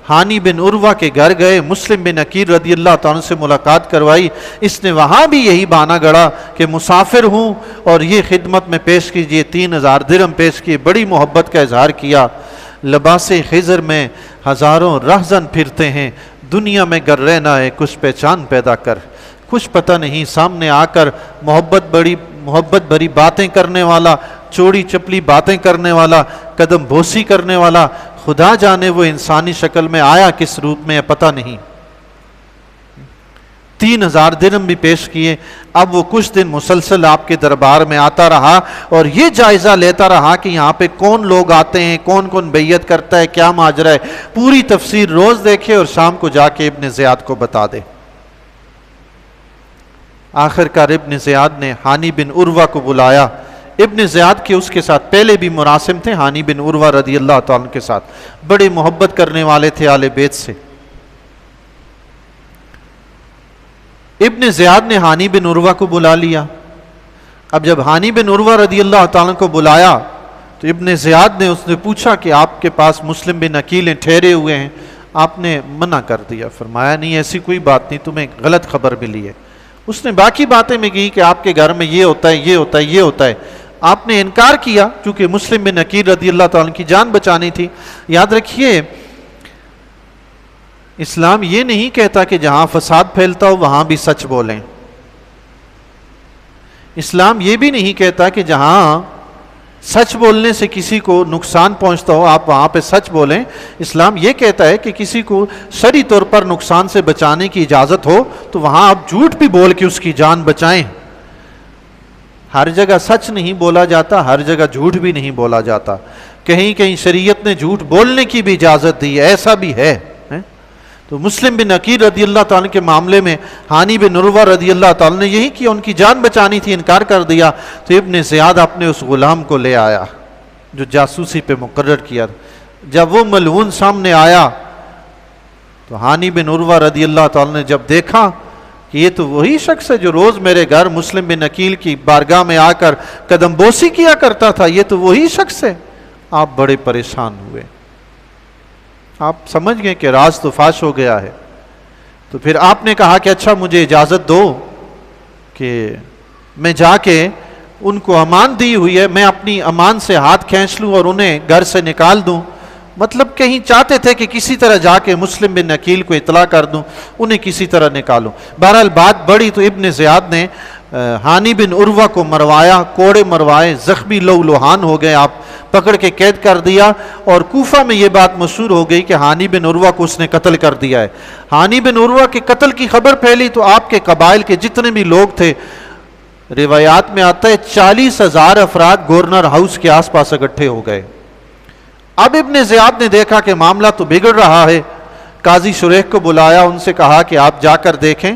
ہانی بن عروہ کے گھر گئے. مسلم بن عقیل رضی اللہ تعالیٰ عنہ سے ملاقات کروائی. اس نے وہاں بھی یہی بہانہ گڑھا کہ مسافر ہوں اور یہ خدمت میں پیش کیجئے. 3000 درہم پیش کیے. بڑی محبت کا اظہار کیا. لباس خضر میں ہزاروں رہزن پھرتے ہیں، دنیا میں گر رہنا ہے کچھ پہچان پیدا کر. کچھ پتہ نہیں سامنے آ کر محبت بھری باتیں کرنے والا، چوڑی چپلی باتیں کرنے والا، قدم بوسی کرنے والا، خدا جانے وہ انسانی شکل میں آیا کس روپ میں پتہ نہیں. 3000 درہم بھی پیش کیے. اب وہ کچھ دن مسلسل آپ کے دربار میں آتا رہا اور یہ جائزہ لیتا رہا کہ یہاں پہ کون لوگ آتے ہیں، کون کون بیعت کرتا ہے، کیا ماجرا ہے. پوری تفسیر روز دیکھے اور شام کو جا کے ابن زیاد کو بتا دے. آخر کار ابن زیاد نے ہانی بن عروہ کو بلایا. ابن زیاد کے اس کے ساتھ پہلے بھی مراسم تھے ہانی بن عروہ رضی اللہ تعالیٰ کے ساتھ. بڑے محبت کرنے والے تھے آل بیت سے. ابن زیاد نے ہانی بن عروہ کو بلا لیا. اب جب ہانی بن عروہ رضی اللہ تعالیٰ کو بلایا تو ابن زیاد نے اس نے پوچھا کہ آپ کے پاس مسلم بن عقیل ٹھہرے ہوئے ہیں. آپ نے منع کر دیا. فرمایا نہیں ایسی کوئی بات نہیں، تمہیں غلط خبر ملی ہے. اس نے باقی باتیں میں کی کہ آپ کے گھر میں یہ ہوتا ہے، یہ ہوتا ہے، یہ ہوتا ہے. آپ نے انکار کیا کیونکہ مسلم بن عقیل رضی اللہ تعالیٰ کی جان بچانی تھی. یاد رکھیے اسلام یہ نہیں کہتا کہ جہاں فساد پھیلتا ہو وہاں بھی سچ بولیں. اسلام یہ بھی نہیں کہتا کہ جہاں سچ بولنے سے کسی کو نقصان پہنچتا ہو آپ وہاں پہ سچ بولیں. اسلام یہ کہتا ہے کہ کسی کو شرعی طور پر نقصان سے بچانے کی اجازت ہو تو وہاں آپ جھوٹ بھی بول کے اس کی جان بچائیں. ہر جگہ سچ نہیں بولا جاتا، ہر جگہ جھوٹ بھی نہیں بولا جاتا. کہیں کہیں شریعت نے جھوٹ بولنے کی بھی اجازت دی ہے، ایسا بھی ہے. تو مسلم بن عقیل رضی اللہ تعالیٰ کے معاملے میں ہانی بن عروہ رضی اللہ تعالیٰ نے یہی کیا، ان کی جان بچانی تھی، انکار کر دیا. تو ابن زیاد اپنے اس غلام کو لے آیا جو جاسوسی پہ مقرر کیا. جب وہ ملعون سامنے آیا تو ہانی بن عروہ رضی اللہ تعالیٰ نے جب دیکھا کہ یہ تو وہی شخص ہے جو روز میرے گھر مسلم بن عقیل کی بارگاہ میں آ کر قدم بوسی کیا کرتا تھا، یہ تو وہی شخص ہے. آپ بڑے پریشان ہوئے. آپ سمجھ گئے کہ راز تو فاش ہو گیا ہے. تو پھر آپ نے کہا کہ اچھا مجھے اجازت دو کہ میں جا کے ان کو امان دی ہوئی ہے میں اپنی امان سے ہاتھ کھینچ لوں اور انہیں گھر سے نکال دوں. مطلب کہیں چاہتے تھے کہ کسی طرح جا کے مسلم بن عقیل کو اطلاع کر دوں، انہیں کسی طرح نکالوں. بہرحال بات بڑی تو ابن زیاد نے ہانی بن عروہ کو مروایا، کوڑے مروائے، زخمی لہو-لہان ہو گئے. آپ پکڑ کے قید کر دیا اور کوفہ میں یہ بات مشہور ہو گئی کہ ہانی بن عروہ کو اس نے قتل کر دیا ہے. ہانی بن عروہ کے قتل کی خبر پھیلی تو آپ کے قبائل کے جتنے بھی لوگ تھے روایات میں آتا ہے 40,000 افراد گورنر ہاؤس کے آس پاس اکٹھے ہو گئے۔ اب ابن زیاد نے دیکھا کہ معاملہ تو بگڑ رہا ہے، قاضی شریح کو بلایا، ان سے کہا کہ آپ جا کر دیکھیں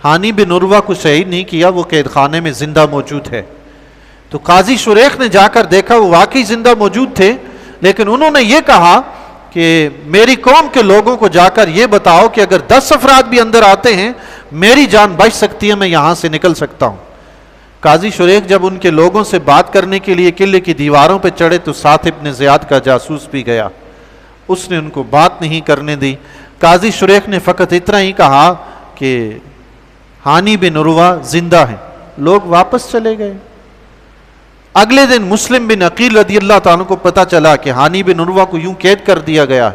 ہانی بن عروہ کو شہید نہیں کیا، وہ قید خانے میں زندہ موجود ہے۔ تو قاضی شریح نے جا کر دیکھا، وہ واقعی زندہ موجود تھے، لیکن انہوں نے یہ کہا کہ میری قوم کے لوگوں کو جا کر یہ بتاؤ کہ اگر 10 افراد بھی اندر آتے ہیں میری جان بچ سکتی ہے، میں یہاں سے نکل سکتا ہوں۔ قاضی شریح جب ان کے لوگوں سے بات کرنے کے لیے قلعے کی دیواروں پہ چڑھے تو ساتھ ابن زیاد کا جاسوس بھی گیا، اس نے ان کو بات نہیں کرنے دی۔ قاضی شریح نے فقط اتنا ہی کہا کہ ہانی بن عروہ زندہ ہیں، لوگ واپس چلے گئے۔ اگلے دن مسلم بن عقیل رضی اللہ تعالیٰ کو پتہ چلا کہ ہانی بن عروہ کو یوں قید کر دیا گیا،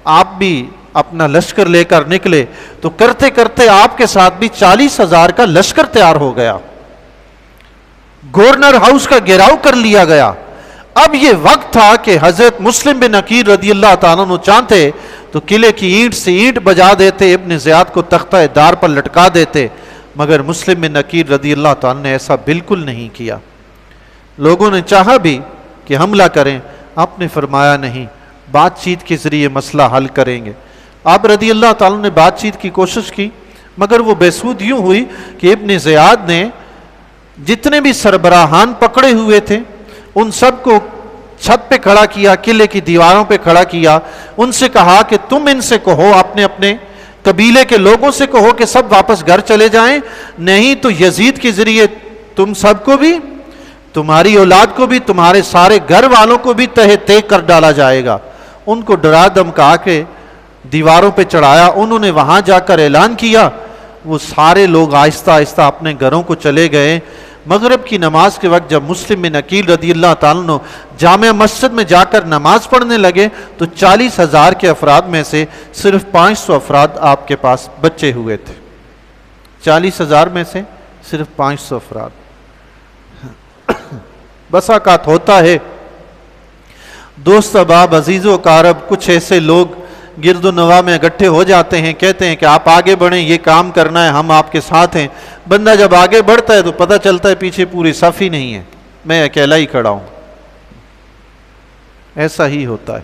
آپ بھی اپنا لشکر لے کر نکلے، تو کرتے کرتے آپ کے ساتھ بھی 40,000 کا لشکر تیار ہو گیا، گورنر ہاؤس کا گھیراؤ کر لیا گیا۔ اب یہ وقت تھا کہ حضرت مسلم بن عقیل رضی اللہ تعالیٰ عنہ چاہتے تو قلعے کی اینٹ سے اینٹ بجا دیتے، ابن زیاد کو تختہ دار پر لٹکا دیتے، مگر مسلم بن عقیل رضی اللہ تعالیٰ نے ایسا بالکل نہیں کیا۔ لوگوں نے چاہا بھی کہ حملہ کریں، آپ نے فرمایا نہیں، بات چیت کے ذریعے مسئلہ حل کریں گے۔ آپ رضی اللہ تعالیٰ نے بات چیت کی کوشش کی، مگر وہ بے سود یوں ہوئی کہ ابن زیاد نے جتنے بھی سربراہان پکڑے ہوئے تھے ان سب کو چھت پہ کھڑا کیا، قلعے کی دیواروں پہ کھڑا کیا، ان سے کہا کہ تم ان سے کہو، اپنے اپنے قبیلے کے لوگوں سے کہو کہ سب واپس گھر چلے جائیں، نہیں تو یزید کے ذریعے تم سب کو بھی، تمہاری اولاد کو بھی، تمہارے سارے گھر والوں کو بھی تہہ تیگ کر ڈالا جائے گا۔ ان کو ڈرا دھمکا کے دیواروں پہ چڑھایا، انہوں نے وہاں جا کر اعلان کیا، وہ سارے لوگ آہستہ آہستہ اپنے گھروں کو چلے گئے۔ مغرب کی نماز کے وقت جب مسلم بن عقیل رضی اللہ تعالیٰ عنہ جامع مسجد میں جا کر نماز پڑھنے لگے تو 40,000 کے افراد میں سے صرف 500 افراد آپ کے پاس بچے ہوئے تھے۔ 40,000 میں سے صرف 500 افراد۔ بسا اوقات ہوتا ہے دوست احباب عزیز و اقارب، کچھ ایسے لوگ گرد و نواح میں اکٹھے ہو جاتے ہیں، کہتے ہیں کہ آپ آگے بڑھیں، یہ کام کرنا ہے، ہم آپ کے ساتھ ہیں۔ بندہ جب آگے بڑھتا ہے تو پتہ چلتا ہے پیچھے پوری صف ہی نہیں ہے، میں اکیلا ہی کھڑا ہوں۔ ایسا ہی ہوتا ہے۔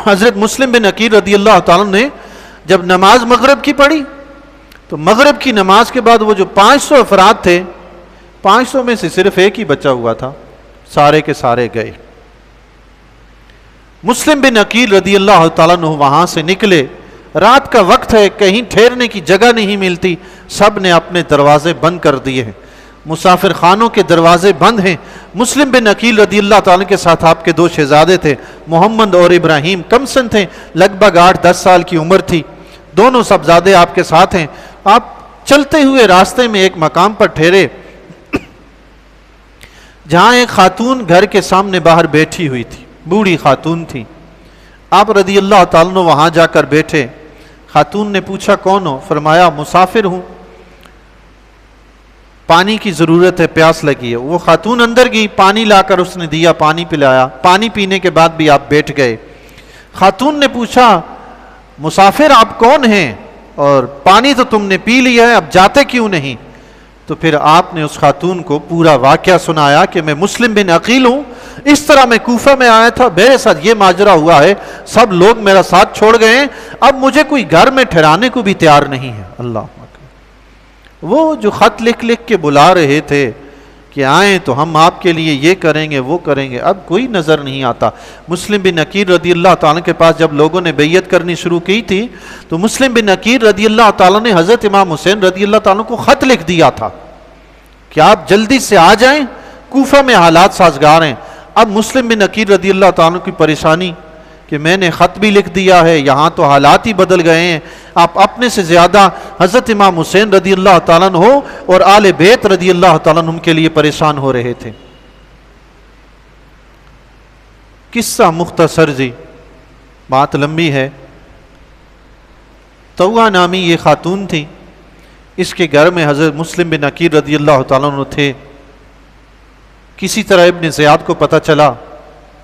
حضرت مسلم بن عقیل رضی اللہ تعالیٰ نے جب نماز مغرب کی پڑھی تو مغرب کی نماز کے بعد وہ جو 500 افراد تھے، 500 میں سے صرف ایک ہی بچا ہوا تھا، سارے کے سارے گئے۔ مسلم بن عقیل رضی اللہ تعالیٰ عنہ وہاں سے نکلے، رات کا وقت ہے، کہیں ٹھہرنے کی جگہ نہیں ملتی، سب نے اپنے دروازے بند کر دیے ہیں، مسافر خانوں کے دروازے بند ہیں۔ مسلم بن عقیل رضی اللہ تعالیٰ کے ساتھ آپ کے 2 شہزادے تھے، محمد اور ابراہیم، کم سن تھے، لگ بھگ 8-10 سال کی عمر تھی، دونوں صاحبزادے آپ کے ساتھ ہیں۔ آپ چلتے ہوئے راستے میں ایک مقام پر ٹھہرے جہاں ایک خاتون گھر کے سامنے باہر بیٹھی ہوئی تھی، بوڑھی خاتون تھی۔ آپ رضی اللہ تعالیٰ عنہ وہاں جا کر بیٹھے، خاتون نے پوچھا کون ہو؟ فرمایا مسافر ہوں، پانی کی ضرورت ہے، پیاس لگی ہے۔ وہ خاتون اندر گئی، پانی لا کر اس نے دیا، پانی پلایا، پانی پینے کے بعد بھی آپ بیٹھ گئے۔ خاتون نے پوچھا مسافر آپ کون ہیں اور پانی تو تم نے پی لیا ہے، اب جاتے کیوں نہیں؟ تو پھر آپ نے اس خاتون کو پورا واقعہ سنایا کہ میں مسلم بن عقیل ہوں، اس طرح میں کوفہ میں آیا تھا، میرے ساتھ یہ ماجرا ہوا ہے، سب لوگ میرا ساتھ چھوڑ گئے ہیں، اب مجھے کوئی گھر میں ٹھہرانے کو بھی تیار نہیں ہے۔ اللہ اکبر۔ وہ جو خط لکھ لکھ کے بلا رہے تھے کہ آئیں تو ہم آپ کے لیے یہ کریں گے وہ کریں گے، اب کوئی نظر نہیں آتا۔ مسلم بن عقیل رضی اللہ تعالیٰ کے پاس جب لوگوں نے بیعت کرنی شروع کی تھی تو مسلم بن عقیل رضی اللہ تعالیٰ نے حضرت امام حسین رضی اللہ تعالیٰ کو خط لکھ دیا تھا کہ آپ جلدی سے آ جائیں، کوفہ میں حالات سازگار ہیں۔ اب مسلم بن عقیل رضی اللہ تعالیٰ کی پریشانی کہ میں نے خط بھی لکھ دیا ہے، یہاں تو حالات ہی بدل گئے ہیں، آپ اپنے سے زیادہ حضرت امام حسین رضی اللہ تعالیٰ عنہ اور آل بیت رضی اللہ تعالیٰ عنہ کے لیے پریشان ہو رہے تھے۔ قصہ مختصر جی، بات لمبی ہے۔ توہ نامی یہ خاتون تھی، اس کے گھر میں حضرت مسلم بن عقیل رضی اللہ تعالیٰ عنہ تھے۔ کسی طرح ابن زیاد کو پتہ چلا،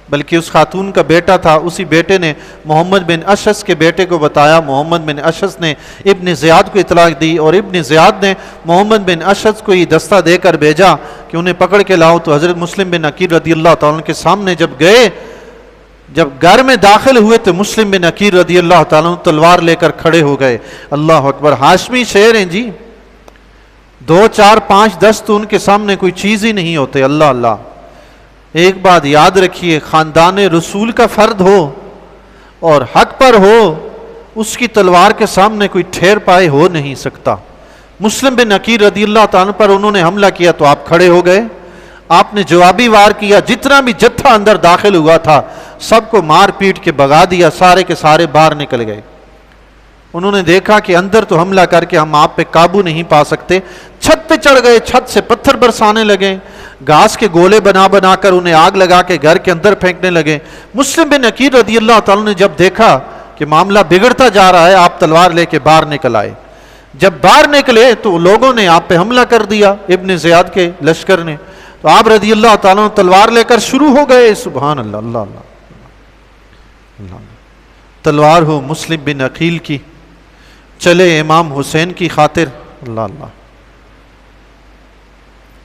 بلکہ اس خاتون کا بیٹا تھا، اسی بیٹے نے محمد بن اشعث کے بیٹے کو بتایا، محمد بن اشعث نے ابن زیاد کو اطلاع دی، اور ابن زیاد نے محمد بن اشعث کو یہ دستہ دے کر بھیجا کہ انہیں پکڑ کے لاؤ۔ تو حضرت مسلم بن عقیل رضی اللہ تعالیٰ عنہ کے سامنے جب گئے، جب گھر میں داخل ہوئے تو مسلم بن عقیل رضی اللہ تعالیٰ عنہ تلوار لے کر کھڑے ہو گئے۔ اللہ اکبر، ہاشمی شیر ہیں جی، 2 4 5 10 تو ان کے سامنے کوئی چیز ہی نہیں ہوتے۔ اللہ اللہ، ایک بات یاد رکھیے، خاندان رسول کا فرد ہو اور حق پر ہو، اس کی تلوار کے سامنے کوئی ٹھہر پائے ہو نہیں سکتا۔ مسلم بن عقیل رضی اللہ تعالیٰ پر انہوں نے حملہ کیا تو آپ کھڑے ہو گئے، آپ نے جوابی وار کیا، جتنا بھی جتھا اندر داخل ہوا تھا سب کو مار پیٹ کے بھگا دیا، سارے کے سارے باہر نکل گئے۔ انہوں نے دیکھا کہ اندر تو حملہ کر کے ہم آپ پہ قابو نہیں پا سکتے، چھت پہ چڑھ گئے، چھت سے پتھر برسانے لگے، گھاس کے گولے بنا بنا کر انہیں آگ لگا کے گھر کے اندر پھینکنے لگے۔ مسلم بن عقیل رضی اللہ تعالیٰ نے جب دیکھا کہ معاملہ بگڑتا جا رہا ہے، آپ تلوار لے کے باہر نکل آئے۔ جب باہر نکلے تو لوگوں نے آپ پہ حملہ کر دیا، ابن زیاد کے لشکر نے، تو آپ رضی اللہ تعالیٰ تلوار لے کر شروع ہو گئے۔ سبحان اللہ، اللہ اللہ اللہ، تلوار ہو مسلم بن عقیل کی، چلے امام حسین کی خاطر۔ اللہ اللہ،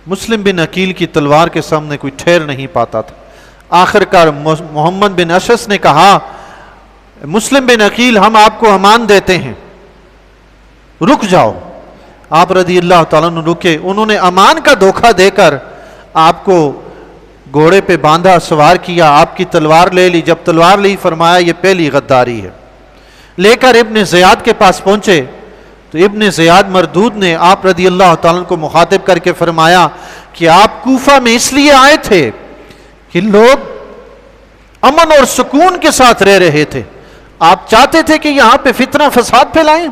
مسلم بن عقیل کی تلوار کے سامنے کوئی ٹھہر نہیں پاتا تھا۔ آخر کار محمد بن اشعث نے کہا، مسلم بن عقیل ہم آپ کو امان دیتے ہیں، رک جاؤ۔ آپ رضی اللہ تعالیٰ نے رکے، انہوں نے امان کا دھوکہ دے کر آپ کو گھوڑے پہ باندھا، سوار کیا، آپ کی تلوار لے لی۔ جب تلوار لی فرمایا یہ پہلی غداری ہے، لے کر ابن زیاد کے پاس پہنچے تو ابن زیاد مردود نے آپ رضی اللہ تعالیٰ کو مخاطب کر کے فرمایا کہ آپ کوفہ میں اس لیے آئے تھے کہ لوگ امن اور سکون کے ساتھ رہ رہے تھے، آپ چاہتے تھے کہ یہاں پہ فتنہ فساد پھیلائیں؟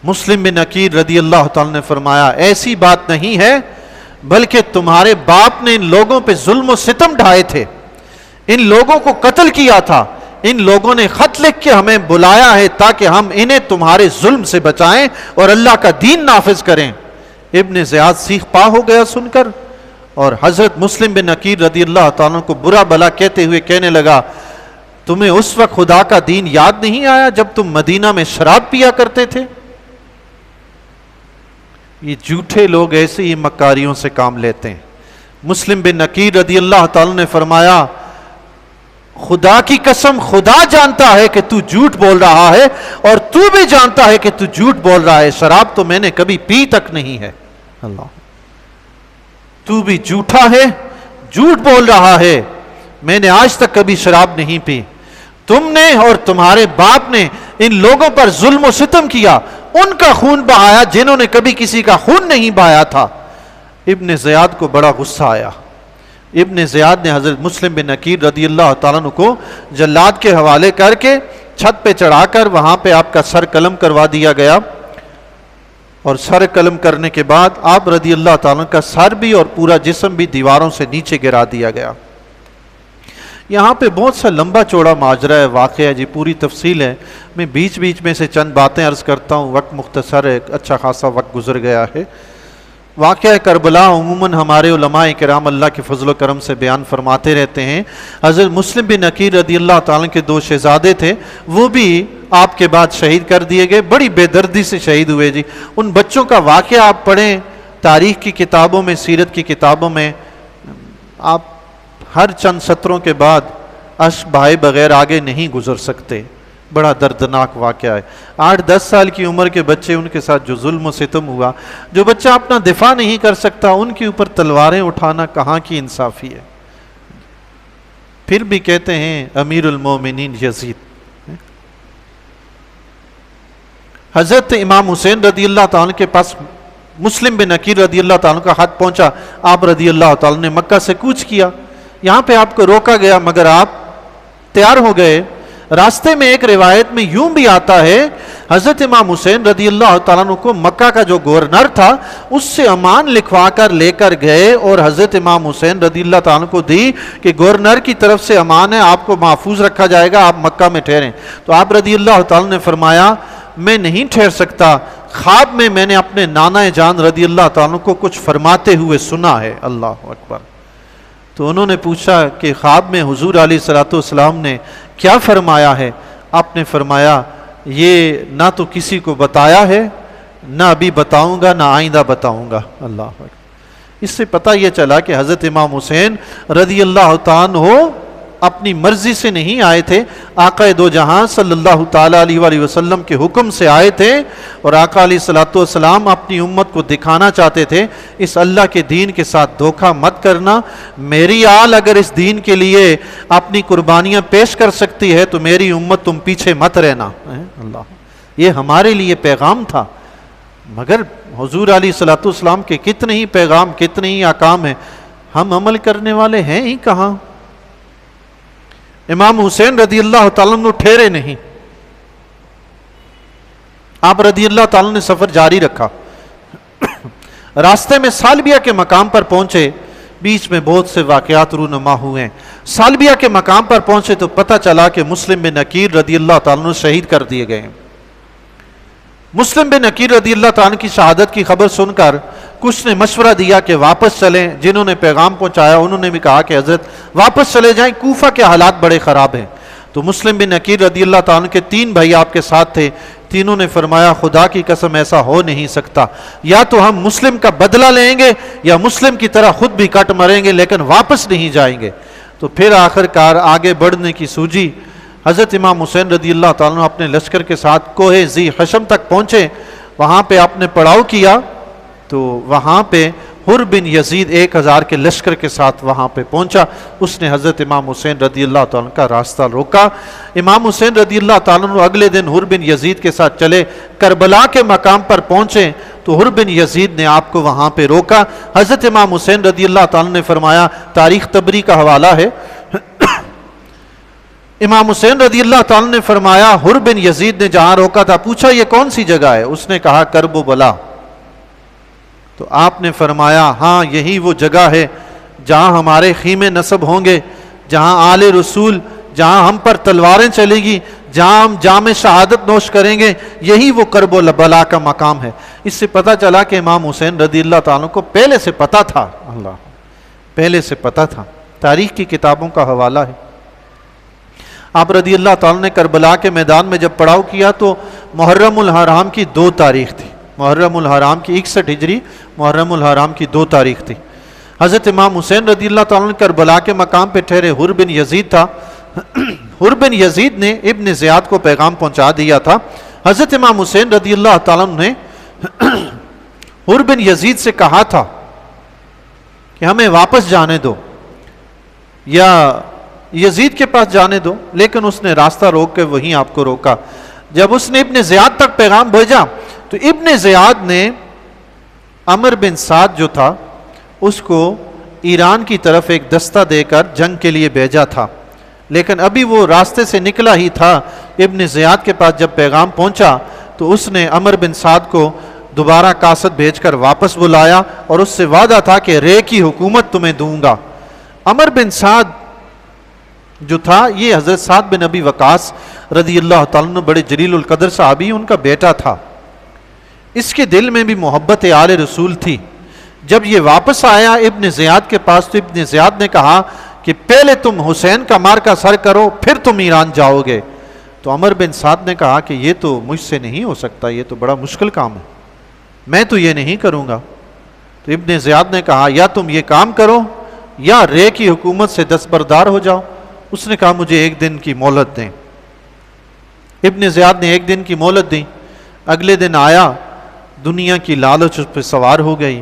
مسلم بن عقیل رضی اللہ تعالیٰ نے فرمایا ایسی بات نہیں ہے، بلکہ تمہارے باپ نے ان لوگوں پہ ظلم و ستم ڈھائے تھے، ان لوگوں کو قتل کیا تھا، ان لوگوں نے خط لکھ کے ہمیں بلایا ہے تاکہ ہم انہیں تمہارے ظلم سے بچائیں اور اللہ کا دین نافذ کریں۔ ابن زیاد سیخ پا ہو گیا سن کر، اور حضرت مسلم بن عقیل رضی اللہ تعالیٰ کو برا بھلا کہتے ہوئے کہنے لگا، تمہیں اس وقت خدا کا دین یاد نہیں آیا جب تم مدینہ میں شراب پیا کرتے تھے؟ یہ جھوٹے لوگ ایسے ہی مکاریوں سے کام لیتے ہیں۔ مسلم بن عقیل رضی اللہ تعالیٰ نے فرمایا، خدا کی قسم خدا جانتا ہے کہ تو جھوٹ بول رہا ہے، اور تو بھی جانتا ہے کہ تو جھوٹ بول رہا ہے، شراب تو میں نے کبھی پی تک نہیں ہے۔ اللہ، تو بھی جھوٹا ہے، جھوٹ بول رہا ہے، میں نے آج تک کبھی شراب نہیں پی۔ تم نے اور تمہارے باپ نے ان لوگوں پر ظلم و ستم کیا، ان کا خون بہایا جنہوں نے کبھی کسی کا خون نہیں بہایا تھا۔ ابن زیاد کو بڑا غصہ آیا۔ ابن زیاد نے حضرت مسلم بن عقیل رضی اللہ تعالیٰ عنہ کو جلاد کے حوالے کر کے چھت پہ چڑھا کر وہاں پہ آپ کا سر قلم کروا دیا گیا، اور سر قلم کرنے کے بعد آپ رضی اللہ تعالیٰ کا سر بھی اور پورا جسم بھی دیواروں سے نیچے گرا دیا گیا۔ یہاں پہ بہت سا لمبا چوڑا ماجرا ہے، واقعہ ہے جی، پوری تفصیل ہے، میں بیچ بیچ میں سے چند باتیں عرض کرتا ہوں، وقت مختصر ہے، اچھا خاصا وقت گزر گیا ہے۔ واقعہ کربلا عموماً ہمارے علماء کرام اللہ کے فضل و کرم سے بیان فرماتے رہتے ہیں۔ حضرت مسلم بن عقیل رضی اللہ تعالیٰ کے 2 شہزادے تھے، وہ بھی آپ کے بعد شہید کر دیے گئے، بڑی بے دردی سے شہید ہوئے جی۔ ان بچوں کا واقعہ آپ پڑھیں تاریخ کی کتابوں میں، سیرت کی کتابوں میں، آپ ہر چند سطروں کے بعد اشک بہائے بغیر آگے نہیں گزر سکتے۔ بڑا دردناک واقعہ ہے۔ 8-10 سال کی عمر کے بچے، ان کے ساتھ جو ظلم و ستم ہوا، جو بچہ اپنا دفاع نہیں کر سکتا ان کے اوپر تلواریں اٹھانا کہاں کی انصافی ہے۔ پھر بھی کہتے ہیں امیر المومنین یزید۔ حضرت امام حسین رضی اللہ تعالیٰ کے پاس مسلم بن عقیل رضی اللہ تعالیٰ کا خط پہنچا، آپ رضی اللہ تعالیٰ نے مکہ سے کوچ کیا، یہاں پہ آپ کو روکا گیا مگر آپ تیار ہو گئے۔ راستے میں ایک روایت میں یوں بھی آتا ہے، حضرت امام حسین رضی اللہ تعالیٰ عنہ کو مکہ کا جو گورنر تھا اس سے امان لکھوا کر لے کر گئے، اور حضرت امام حسین رضی اللہ تعالیٰ عنہ کو دی کہ گورنر کی طرف سے امان ہے، آپ کو محفوظ رکھا جائے گا، آپ مکہ میں ٹھہریں۔ تو آپ رضی اللہ تعالیٰ نے فرمایا میں نہیں ٹھہر سکتا، خواب میں نے اپنے نانا جان رضی اللہ تعالیٰ کو کچھ فرماتے ہوئے سنا ہے۔ اللہ اکبر۔ تو انہوں نے پوچھا کہ خواب میں حضور علیہ الصلوۃ والسلام نے کیا فرمایا ہے؟ آپ نے فرمایا یہ نہ تو کسی کو بتایا ہے، نہ ابھی بتاؤں گا، نہ آئندہ بتاؤں گا۔ اللہ اکبر۔ اس سے پتہ یہ چلا کہ حضرت امام حسین رضی اللہ تعالیٰ عنہ اپنی مرضی سے نہیں آئے تھے، آقا دو جہاں صلی اللہ تعالیٰ علیہ وآلہ وسلم کے حکم سے آئے تھے، اور آقا علیہ الصلوۃ والسلام اپنی امت کو دکھانا چاہتے تھے اس اللہ کے دین کے ساتھ دھوکہ مت کرنا، میری آل اگر اس دین کے لیے اپنی قربانیاں پیش کر سکتی ہے تو میری امت تم پیچھے مت رہنا۔ اللہ، یہ ہمارے لیے پیغام تھا۔ مگر حضور علیہ الصلوۃ والسلام کے کتنے ہی پیغام، کتنے ہی احکام ہیں، ہم عمل کرنے والے ہیں ہی کہاں؟ امام حسین رضی اللہ تعالیٰ عنہ ٹھہرے نہیں، آپ رضی اللہ تعالیٰ نے سفر جاری رکھا۔ راستے میں سالبیہ کے مقام پر پہنچے، بیچ میں بہت سے واقعات رونما ہوئے۔ سالبیہ کے مقام پر پہنچے تو پتہ چلا کہ مسلم بن عقیل رضی اللہ تعالیٰ عنہ شہید کر دیے گئے۔ مسلم بن عقیل رضی اللہ تعالیٰ عنہ کی شہادت کی خبر سن کر کچھ نے مشورہ دیا کہ واپس چلیں، جنہوں نے پیغام پہنچایا انہوں نے بھی کہا کہ حضرت واپس چلے جائیں، کوفہ کے حالات بڑے خراب ہیں۔ تو مسلم بن عقیل رضی اللہ تعالیٰ عنہ کے 3 بھائی آپ کے ساتھ تھے، تینوں نے فرمایا خدا کی قسم ایسا ہو نہیں سکتا، یا تو ہم مسلم کا بدلہ لیں گے یا مسلم کی طرح خود بھی کٹ مریں گے، لیکن واپس نہیں جائیں گے۔ تو پھر آخر کار آگے بڑھنے کی سوجی، حضرت امام حسین رضی اللہ تعالیٰ عنہ اپنے لشکر کے ساتھ کوہ ذی حشم تک پہنچے، وہاں پہ آپ نے پڑاؤ کیا، تو وہاں پہ حر بن یزید 1000 کے لشکر کے ساتھ وہاں پہ پہنچا، اس نے حضرت امام حسین رضی اللہ تعالیٰ عنہ کا راستہ روکا۔ امام حسین رضی اللہ تعالیٰ عنہ اگلے دن حر بن یزید کے ساتھ چلے، کربلا کے مقام پر پہنچے تو حر بن یزید نے آپ کو وہاں پہ روکا۔ حضرت امام حسین رضی اللہ تعالیٰ عنہ نے فرمایا، تاریخ طبری کا حوالہ ہے، امام حسین رضی اللہ تعالیٰ نے فرمایا حر بن یزید نے جہاں روکا تھا، پوچھا یہ کون سی جگہ ہے؟ اس نے کہا کرب و بلا۔ تو آپ نے فرمایا ہاں یہی وہ جگہ ہے جہاں ہمارے خیمے نصب ہوں گے، جہاں آل رسول، جہاں ہم پر تلواریں چلے گی، جہاں ہم جام شہادت نوش کریں گے، یہی وہ کرب و بلا کا مقام ہے۔ اس سے پتہ چلا کہ امام حسین رضی اللہ تعالیٰ کو پہلے سے پتہ تھا، اللہ پہلے سے پتہ تھا، تاریخ کی کتابوں کا حوالہ ہے۔ آپ رضی اللہ تعالیٰ نے کربلا کے میدان میں جب پڑاؤ کیا تو محرم الحرام کی 2 تاریخ تھی، محرم الحرام کی 61 ہجری، محرم الحرام کی 2 تاریخ تھی۔ حضرت امام حسین رضی اللہ تعالیٰ نے کربلا کے مقام پہ ٹھہرے، حر بن یزید تھا، حر بن یزید نے ابن زیاد کو پیغام پہنچا دیا تھا۔ حضرت امام حسین رضی اللہ تعالیٰ نے حر بن یزید سے کہا تھا کہ ہمیں واپس جانے دو یا یزید کے پاس جانے دو، لیکن اس نے راستہ روک کے وہیں آپ کو روکا۔ جب اس نے ابن زیاد تک پیغام بھیجا تو ابن زیاد نے عمر بن سعد جو تھا اس کو ایران کی طرف ایک دستہ دے کر جنگ کے لیے بھیجا تھا، لیکن ابھی وہ راستے سے نکلا ہی تھا، ابن زیاد کے پاس جب پیغام پہنچا تو اس نے عمر بن سعد کو دوبارہ قاصد بھیج کر واپس بلایا اور اس سے وعدہ تھا کہ رے کی حکومت تمہیں دوں گا۔ عمر بن سعد جو تھا یہ حضرت سعد بن ابی وقاص رضی اللہ تعالیٰ عنہ بڑے جلیل القدر صحابی، ان کا بیٹا تھا، اس کے دل میں بھی محبت آل رسول تھی۔ جب یہ واپس آیا ابن زیاد کے پاس تو ابن زیاد نے کہا کہ پہلے تم حسین کا مار کا سر کرو پھر تم ایران جاؤ گے۔ تو عمر بن سعد نے کہا کہ یہ تو مجھ سے نہیں ہو سکتا، یہ تو بڑا مشکل کام ہے، میں تو یہ نہیں کروں گا۔ تو ابن زیاد نے کہا یا تم یہ کام کرو یا رے کی حکومت سے دستبردار ہو جاؤ۔ اس نے کہا مجھے 1 دن کی مہلت دیں۔ ابن زیاد نے 1 دن کی مہلت دی، اگلے دن آیا، دنیا کی لالچ اس پہ سوار ہو گئی،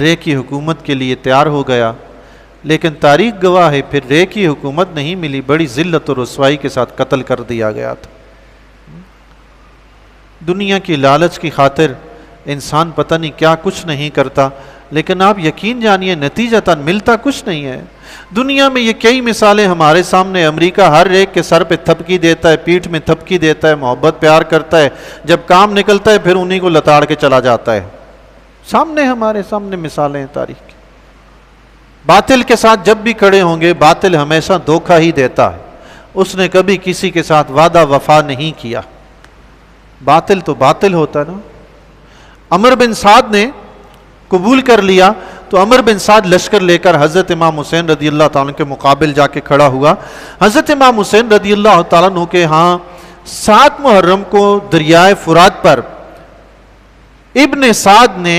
رے کی حکومت کے لیے تیار ہو گیا، لیکن تاریخ گواہ ہے پھر رے کی حکومت نہیں ملی، بڑی ذلت اور رسوائی کے ساتھ قتل کر دیا گیا تھا۔ دنیا کی لالچ کی خاطر انسان پتہ نہیں کیا کچھ نہیں کرتا، لیکن آپ یقین جانیے نتیجتاً ملتا کچھ نہیں ہے۔ دنیا میں یہ کئی مثالیں ہمارے سامنے، امریکہ ہر ایک کے سر پہ تھپکی دیتا ہے، پیٹھ میں تھپکی دیتا ہے، محبت پیار کرتا ہے، جب کام نکلتا ہے پھر انہی کو لتاڑ کے چلا جاتا ہے۔ سامنے ہمارے سامنے مثالیں ہیں تاریخ کی۔ باطل کے ساتھ جب بھی کھڑے ہوں گے باطل ہمیشہ دھوکہ ہی دیتا ہے، اس نے کبھی کسی کے ساتھ وعدہ وفا نہیں کیا، باطل تو باطل ہوتا ہے نا۔ عمر بن سعد نے قبول کر لیا تو عمر بن سعد لشکر لے کر حضرت امام حسین رضی اللہ تعالیٰ عنہ کے مقابل جا کے کھڑا ہوا۔ حضرت امام حسین رضی اللہ تعالیٰ عنہ کے ہاں 7 محرم کو دریائے فرات پر ابن سعد نے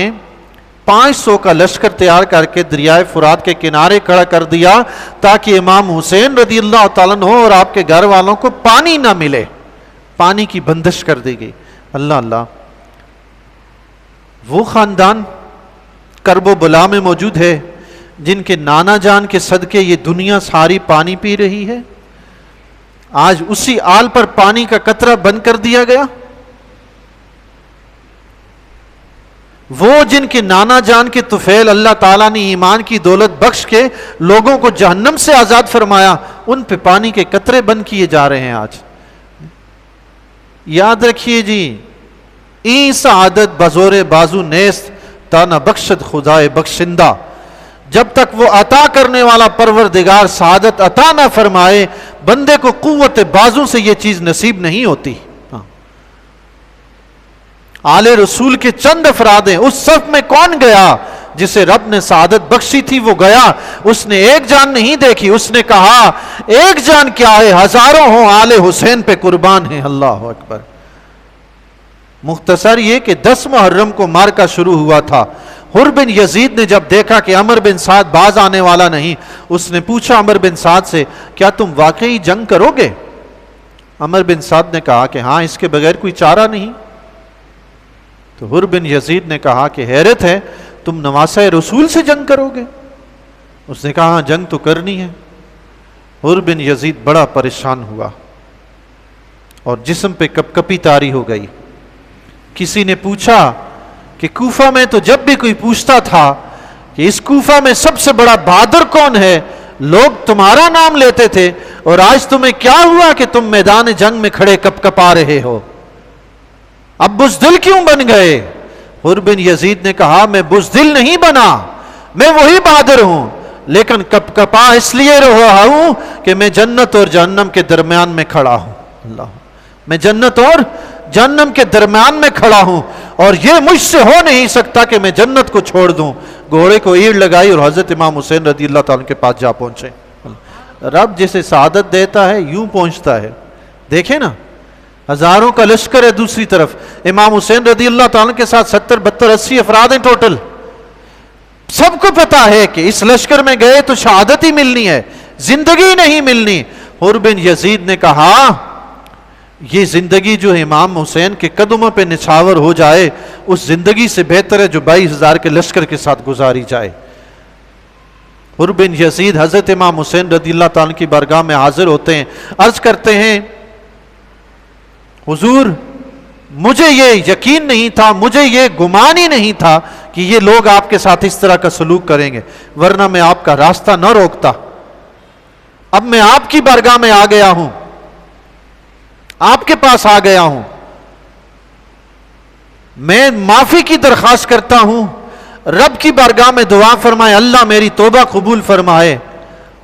500 کا لشکر تیار کر کے دریائے فرات کے کنارے کھڑا کر دیا تاکہ امام حسین رضی اللہ تعالیٰ عنہ اور آپ کے گھر والوں کو پانی نہ ملے، پانی کی بندش کر دی گئی۔ اللہ اللہ، وہ خاندان کرب و بلا میں موجود ہے جن کے نانا جان کے صدقے یہ دنیا ساری پانی پی رہی ہے، آج اسی آل پر پانی کا قطرہ بند کر دیا گیا۔ وہ جن کے نانا جان کے طفیل اللہ تعالیٰ نے ایمان کی دولت بخش کے لوگوں کو جہنم سے آزاد فرمایا، ان پہ پانی کے قطرے بند کیے جا رہے ہیں آج۔ یاد رکھیے جی، این سعادت بزور بازو نیست تا نہ بخشد خدائے بخشندہ، جب تک وہ عطا کرنے والا پروردگار سعادت عطا نہ فرمائے بندے کو قوت بازو سے یہ چیز نصیب نہیں ہوتی۔ آل رسول کے چند افراد ہیں، اس صف میں کون گیا جسے رب نے سعادت بخشی تھی؟ وہ گیا، اس نے ایک جان نہیں دیکھی، اس نے کہا ایک جان کیا ہے، ہزاروں ہوں آل حسین پہ قربان ہیں۔ اللہ اکبر۔ مختصر یہ کہ 10 محرم کو مارکہ شروع ہوا تھا۔ حر بن یزید نے جب دیکھا کہ عمر بن سعد باز آنے والا نہیں، اس نے پوچھا عمر بن سعد سے، کیا تم واقعی جنگ کرو گے؟ عمر بن سعد نے کہا کہ ہاں، اس کے بغیر کوئی چارہ نہیں۔ تو حر بن یزید نے کہا کہ حیرت ہے، تم نواسہ رسول سے جنگ کرو گے؟ اس نے کہا ہاں، جنگ تو کرنی ہے۔ حر بن یزید بڑا پریشان ہوا اور جسم پہ کپ کپی طاری ہو گئی۔ کسی نے پوچھا کہ کوفہ میں تو جب بھی کوئی پوچھتا تھا کہ اس کوفہ میں سب سے بڑا بہادر کون ہے، لوگ تمہارا نام لیتے تھے، اور آج تمہیں کیا ہوا کہ تم میدان جنگ میں کھڑے کپ کپا رہے ہو؟ اب بزدل کیوں بن گئے؟ حر بن یزید نے کہا میں بزدل نہیں بنا، میں وہی بہادر ہوں، لیکن کپ کپا اس لیے رہا ہوں کہ میں جنت اور جہنم کے درمیان میں کھڑا ہوں۔ اللہ، میں جنت اور جہنم کے درمیان میں کھڑا ہوں، اور یہ مجھ سے ہو نہیں سکتا کہ میں جنت کو چھوڑ دوں۔ گھوڑے کو ایڑ لگائی اور حضرت امام حسین رضی اللہ تعالیٰ کے پاس جا پہنچے۔ رب جسے سعادت دیتا ہے یوں پہنچتا ہے۔ دیکھیں نا، ہزاروں کا لشکر ہے دوسری طرف، امام حسین رضی اللہ تعالیٰ کے ساتھ 70 72 80 افراد ہیں ٹوٹل۔ سب کو پتا ہے کہ اس لشکر میں گئے تو شہادت ہی ملنی ہے، زندگی نہیں ملنی۔ حر بن یزید نے کہا یہ زندگی جو امام حسین کے قدموں پہ نچھاور ہو جائے، اس زندگی سے بہتر ہے جو 22,000 کے لشکر کے ساتھ گزاری جائے۔ حر بن یزید حضرت امام حسین رضی اللہ تعالیٰ کی بارگاہ میں حاضر ہوتے ہیں، عرض کرتے ہیں حضور مجھے یہ یقین نہیں تھا، مجھے یہ گمان ہی نہیں تھا کہ یہ لوگ آپ کے ساتھ اس طرح کا سلوک کریں گے، ورنہ میں آپ کا راستہ نہ روکتا۔ اب میں آپ کی بارگاہ میں آ گیا ہوں، آپ کے پاس آ گیا ہوں، میں معافی کی درخواست کرتا ہوں، رب کی بارگاہ میں دعا فرمائے اللہ میری توبہ قبول فرمائے،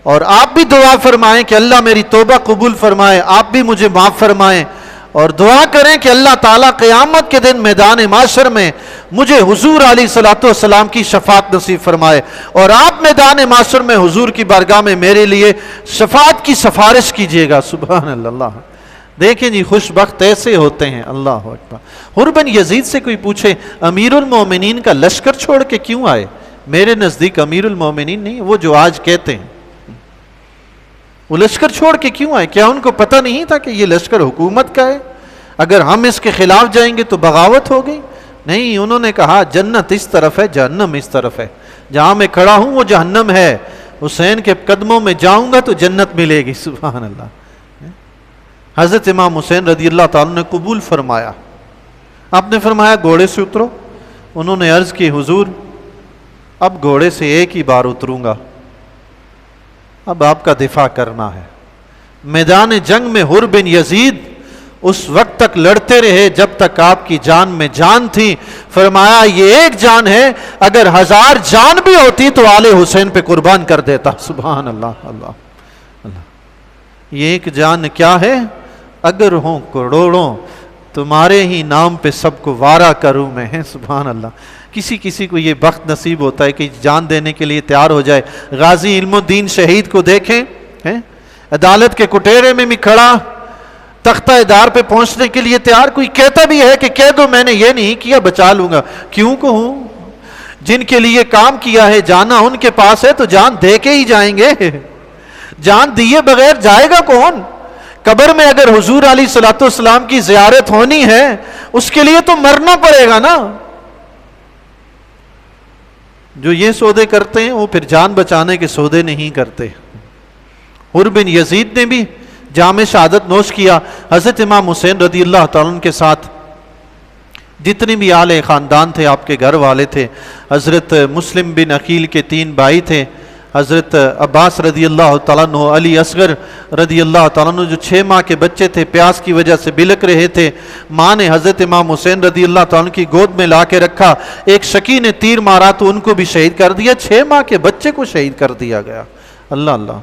اور آپ بھی دعا فرمائیں کہ اللہ میری توبہ قبول فرمائے، آپ بھی مجھے معاف فرمائیں، اور دعا کریں کہ اللہ تعالیٰ قیامت کے دن میدان معاشر میں مجھے حضور علیہ الصلوۃ والسلام کی شفاعت نصیب فرمائے، اور آپ میدان معاشر میں حضور کی بارگاہ میں میرے لیے شفاعت کی سفارش کیجیے گا۔ سبحان اللہ۔ دیکھیں جی، خوش بخت ایسے ہوتے ہیں۔ اللہ اکبر۔ حر بن یزید سے کوئی پوچھے امیر المومنین کا لشکر چھوڑ کے کیوں آئے؟ میرے نزدیک امیر المومنین نہیں، وہ جو آج کہتے ہیں وہ لشکر چھوڑ کے کیوں آئے؟ کیا ان کو پتہ نہیں تھا کہ یہ لشکر حکومت کا ہے، اگر ہم اس کے خلاف جائیں گے تو بغاوت ہو گئی؟ نہیں، انہوں نے کہا جنت اس طرف ہے، جہنم اس طرف ہے، جہاں میں کھڑا ہوں وہ جہنم ہے، حسین کے قدموں میں جاؤں گا تو جنت ملے گی۔ سبحان اللہ۔ حضرت امام حسین رضی اللہ تعالیٰ نے قبول فرمایا۔ آپ نے فرمایا گھوڑے سے اترو۔ انہوں نے عرض کی حضور اب گھوڑے سے ایک ہی بار اتروں گا، اب آپ کا دفاع کرنا ہے۔ میدان جنگ میں حر بن یزید اس وقت تک لڑتے رہے جب تک آپ کی جان میں جان تھی۔ فرمایا یہ ایک جان ہے، اگر 1000 جان بھی ہوتی تو آل حسین پہ قربان کر دیتا۔ سبحان اللہ۔ اللہ اللہ۔ یہ ایک جان کیا ہے؟ اگر ہوں کروڑوں، تمہارے ہی نام پہ سب کو وارا کروں میں. سبحان اللہ. کسی کسی کو یہ بخت نصیب ہوتا ہے کہ جان دینے کے لیے تیار ہو جائے. غازی علم الدین شہید کو دیکھیں, عدالت کے کٹہرے میں بھی کھڑا, تختہ دار پہ پہنچنے کے لیے تیار. کوئی کہتا بھی ہے کہ کہہ دو میں نے یہ نہیں کیا, بچا لوں گا. کیوں کہوں؟ جن کے لیے کام کیا ہے, جانا ان کے پاس ہے تو جان دے کے ہی جائیں گے. جان دیے بغیر جائے گا کون؟ قبر میں اگر حضور علیہ الصلوۃ والسلام کی زیارت ہونی ہے اس کے لیے تو مرنا پڑے گا نا. جو یہ سودے کرتے ہیں وہ پھر جان بچانے کے سودے نہیں کرتے. حر بن یزید نے بھی جام شہادت نوش کیا. حضرت امام حسین رضی اللہ تعالیٰ عنہ کے ساتھ جتنے بھی آل خاندان تھے, آپ کے گھر والے تھے, حضرت مسلم بن عقیل کے 3 بھائی تھے, حضرت عباس رضی اللہ تعالیٰ عنہ, علی اصغر رضی اللہ تعالیٰ عنہ جو 6 ماہ کے بچے تھے, پیاس کی وجہ سے بلک رہے تھے. ماں نے حضرت امام حسین رضی اللہ تعالیٰ عنہ کی گود میں لا کے رکھا. ایک شکی نے تیر مارا تو ان کو بھی شہید کر دیا. 6 ماہ کے بچے کو شہید کر دیا گیا. اللہ اللہ.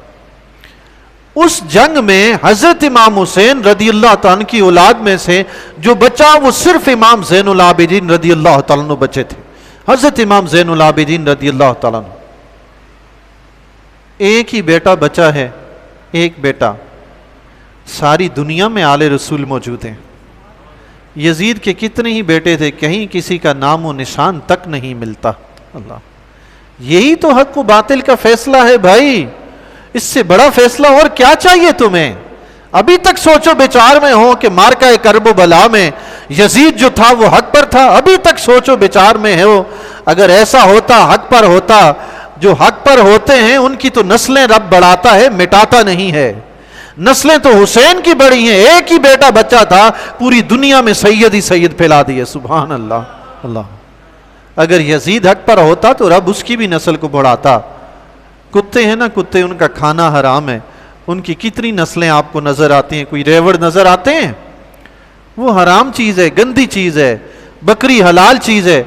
اس جنگ میں حضرت امام حسین رضی اللہ تعالیٰ عنہ کی اولاد میں سے جو بچا وہ صرف امام زین العابدین رضی اللہ تعالیٰ عنہ بچے تھے. حضرت امام زین العابدین رضی اللہ تعالیٰ عنہ. ایک ہی بیٹا بچا ہے, ایک بیٹا. ساری دنیا میں آل رسول موجود ہیں. یزید کے کتنے ہی بیٹے تھے, کہیں کسی کا نام و نشان تک نہیں ملتا. اللہ. یہی تو حق و باطل کا فیصلہ ہے بھائی. اس سے بڑا فیصلہ اور کیا چاہیے تمہیں؟ ابھی تک سوچو بچار میں ہو کہ مارکہ کرب و بلا میں یزید جو تھا وہ حق پر تھا. ابھی تک سوچو بچار میں ہے وہ. اگر ایسا ہوتا, حق پر ہوتا, جو حق پر ہوتے ہیں ان کی تو نسلیں رب بڑھاتا ہے, مٹاتا نہیں ہے. نسلیں تو حسین کی بڑی ہیں. ایک ہی بیٹا بچہ تھا, پوری دنیا میں سید ہی سید پھیلا دیے. سبحان اللہ. اللہ. اگر یزید حق پر ہوتا تو رب اس کی بھی نسل کو بڑھاتا. کتے ہیں نا, کتے, ان کا کھانا حرام ہے. ان کی کتنی نسلیں آپ کو نظر آتی ہیں؟ کوئی ریوڑ نظر آتے ہیں؟ وہ حرام چیز ہے, گندی چیز ہے. بکری حلال چیز ہے,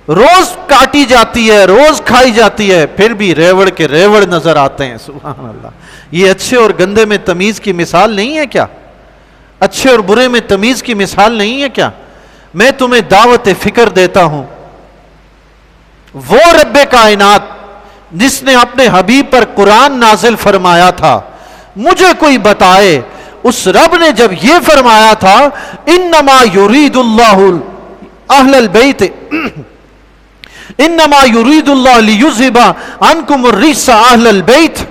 روز کاٹی جاتی ہے, روز کھائی جاتی ہے, پھر بھی ریوڑ کے ریوڑ نظر آتے ہیں. سبحان اللہ. یہ اچھے اور گندے میں تمیز کی مثال نہیں ہے کیا؟ اچھے اور برے میں تمیز کی مثال نہیں ہے کیا؟ میں تمہیں دعوت فکر دیتا ہوں. وہ رب کائنات جس نے اپنے حبیب پر قرآن نازل فرمایا تھا, مجھے کوئی بتائے اس رب نے جب یہ فرمایا تھا انما یرید اللہ اہل البیت انما یرید اللہ لیذھب عنکم الرجس اہل البیت,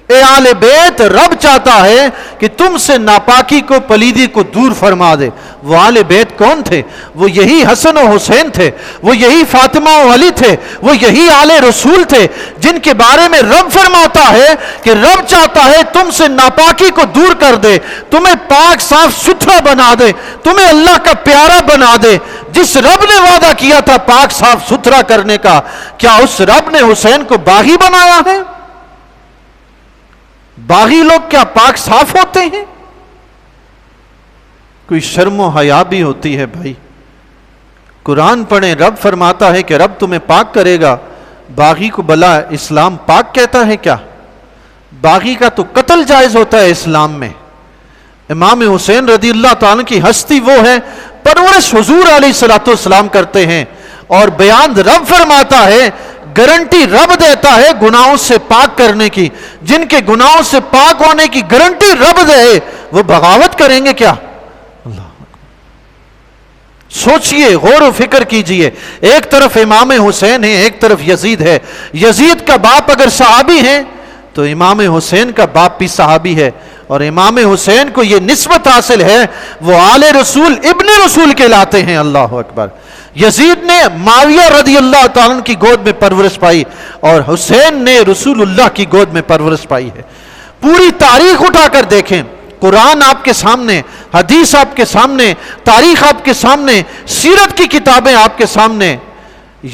اے آل بیت, رب چاہتا ہے کہ تم سے ناپاکی کو, پلیدی کو دور فرما دے. وہ آل بیت کون تھے؟ وہ یہی حسن و حسین تھے, وہ یہی فاطمہ و علی تھے, وہ یہی آل رسول تھے جن کے بارے میں رب فرماتا ہے کہ رب چاہتا ہے تم سے ناپاکی کو دور کر دے, تمہیں پاک صاف ستھرا بنا دے, تمہیں اللہ کا پیارا بنا دے. جس رب نے وعدہ کیا تھا پاک صاف ستھرا کرنے کا, کیا اس رب نے حسین کو باغی بنایا ہے؟ باغی لوگ کیا پاک صاف ہوتے ہیں؟ کوئی شرم و حیا بھی ہوتی ہے بھائی. قرآن پڑھیں, رب فرماتا ہے کہ رب تمہیں پاک کرے گا. باغی کو بلا اسلام پاک کہتا ہے کیا؟ باغی کا تو قتل جائز ہوتا ہے اسلام میں. امام حسین رضی اللہ تعالیٰ کی ہستی وہ ہے, پرورش حضور علیہ الصلوۃ والسلام کرتے ہیں, اور بیان رب فرماتا ہے, گارنٹی رب دیتا ہے گناہوں سے پاک کرنے کی. جن کے گناہوں سے پاک ہونے کی گارنٹی رب دے, وہ بغاوت کریں گے کیا؟ سوچئے, غور و فکر کیجئے. ایک طرف امام حسین ہے, ایک طرف یزید ہے. یزید کا باپ اگر صحابی ہیں تو امام حسین کا باپ بھی صحابی ہے, اور امام حسین کو یہ نسبت حاصل ہے, وہ آل رسول ابن رسول کہلاتے ہیں. اللہ اکبر. یزید نے معاویہ رضی اللہ تعالیٰ کی گود میں پرورش پائی, اور حسین نے رسول اللہ کی گود میں پرورش پائی ہے. پوری تاریخ اٹھا کر دیکھیں, قرآن آپ کے سامنے, حدیث آپ کے سامنے, تاریخ آپ کے سامنے, سیرت کی کتابیں آپ کے سامنے.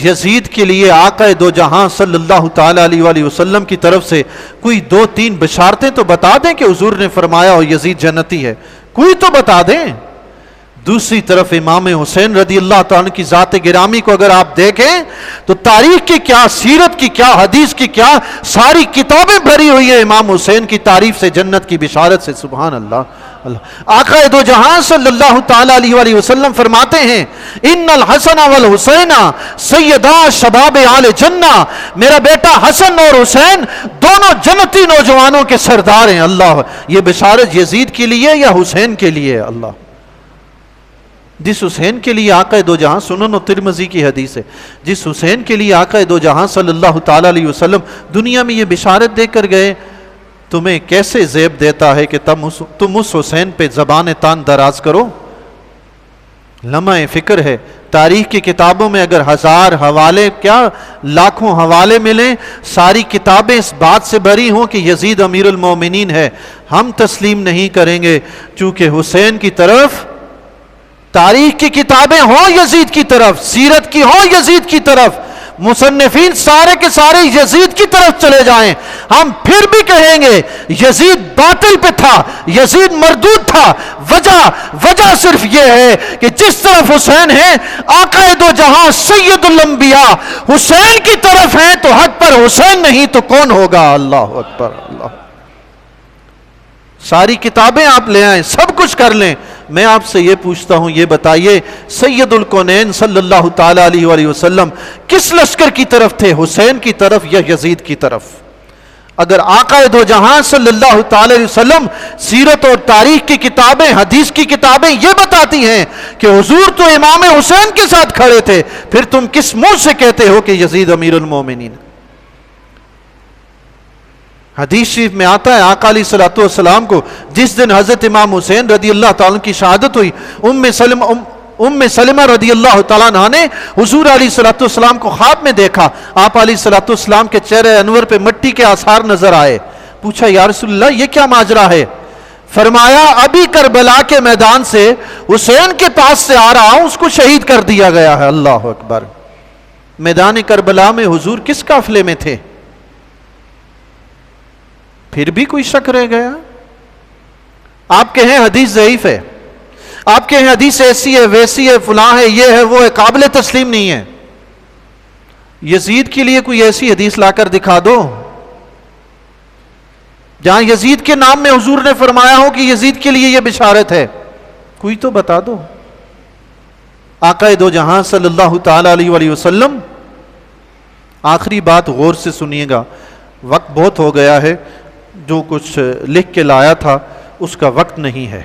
یزید کے لیے آقا دو جہاں صلی اللہ تعالیٰ علیہ وآلہ وسلم کی طرف سے کوئی 2-3 بشارتیں تو بتا دیں کہ حضور نے فرمایا اور یزید جنتی ہے, کوئی تو بتا دیں. دوسری طرف امام حسین رضی اللہ تعالیٰ کی ذات گرامی کو اگر آپ دیکھیں تو تاریخ کی کیا, سیرت کی کیا, حدیث کی کیا, ساری کتابیں بھری ہوئی ہیں امام حسین کی تعریف سے, جنت کی بشارت سے. سبحان اللہ. آقا دو جہاں صلی اللہ تعالی علیہ وآلہ وسلم فرماتے ہیں ان الحسن والحسین سیدا شباب آل جنہ، میرا بیٹا حسن اور حسین دونوں جنتی نوجوانوں کے سردار ہیں. اللہ، یہ بشارت یزید کے لیے یا حسین کے لیے؟ اللہ، جس حسین کے لیے آقا دو جہاں، سنن و ترمذی کی حدیث ہے، جس حسین کے لیے آقا دو جہاں صلی اللہ تعالی علیہ وسلم دنیا میں یہ بشارت دے کر گئے، تمہیں کیسے زیب دیتا ہے کہ تم اس حسین پہ زبان تان دراز کرو؟ لمحہ فکر ہے. تاریخ کی کتابوں میں اگر 1000 حوالے، کیا لاکھوں حوالے ملیں، ساری کتابیں اس بات سے بری ہوں کہ یزید امیر المومنین ہے، ہم تسلیم نہیں کریں گے، چونکہ حسین کی طرف تاریخ کی کتابیں ہوں یزید کی طرف، سیرت کی ہوں یزید کی طرف، مصنفین سارے کے سارے یزید کی طرف چلے جائیں، ہم پھر بھی کہیں گے یزید باطل پہ تھا، یزید مردود تھا. وجہ صرف یہ ہے کہ جس طرف حسین ہے، آقا دو جہاں سید الانبیاء حسین کی طرف ہیں، تو حق پر حسین نہیں تو کون ہوگا؟ اللہ اکبر. اللہ، ساری کتابیں آپ لے آئیں، سب کچھ کر لیں. میں آپ سے یہ پوچھتا ہوں، یہ بتائیے سید الکونین صلی اللہ تعالی علیہ وآلہ وسلم کس لشکر کی طرف تھے، حسین کی طرف یا یزید کی طرف؟ اگر آقا دو جہاں صلی اللہ تعالی علیہ وسلم سیرت اور تاریخ کی کتابیں، حدیث کی کتابیں یہ بتاتی ہیں کہ حضور تو امام حسین کے ساتھ کھڑے تھے، پھر تم کس منہ سے کہتے ہو کہ یزید امیر المومنین؟ حدیث شریف میں آتا ہے آقا علیہ الصلوۃ والسلام کو جس دن حضرت امام حسین رضی اللہ تعالیٰ کی شہادت ہوئی، ام سلمہ رضی اللہ تعالیٰ عنہ نے حضور علیہ الصلوۃ والسلام کو خواب میں دیکھا. آپ علیہ الصلوۃ والسلام کے چہرے انور پہ مٹی کے آثار نظر آئے. پوچھا یا رسول اللہ یہ کیا ماجرا ہے؟ فرمایا ابھی کربلا کے میدان سے حسین کے پاس سے آ رہا ہوں، اس کو شہید کر دیا گیا ہے. اللہ اکبر. میدان کربلا میں حضور کس قافلے میں تھے؟ پھر بھی کوئی شک رہ گیا؟ آپ کہیں حدیث ضعیف ہے، آپ کہیں حدیث ایسی ہے ویسی ہے فلاں ہے یہ ہے وہ ہے، قابل تسلیم نہیں ہے. یزید کے لیے کوئی ایسی حدیث لا کر دکھا دو جہاں یزید کے نام میں حضور نے فرمایا ہو کہ یزید کے لیے یہ بشارت ہے، کوئی تو بتا دو. آقا دو جہاں صلی اللہ تعالی علیہ وآلہ وسلم، آخری بات غور سے سنیے گا، وقت بہت ہو گیا ہے، جو کچھ لکھ کے لایا تھا اس کا وقت نہیں ہے.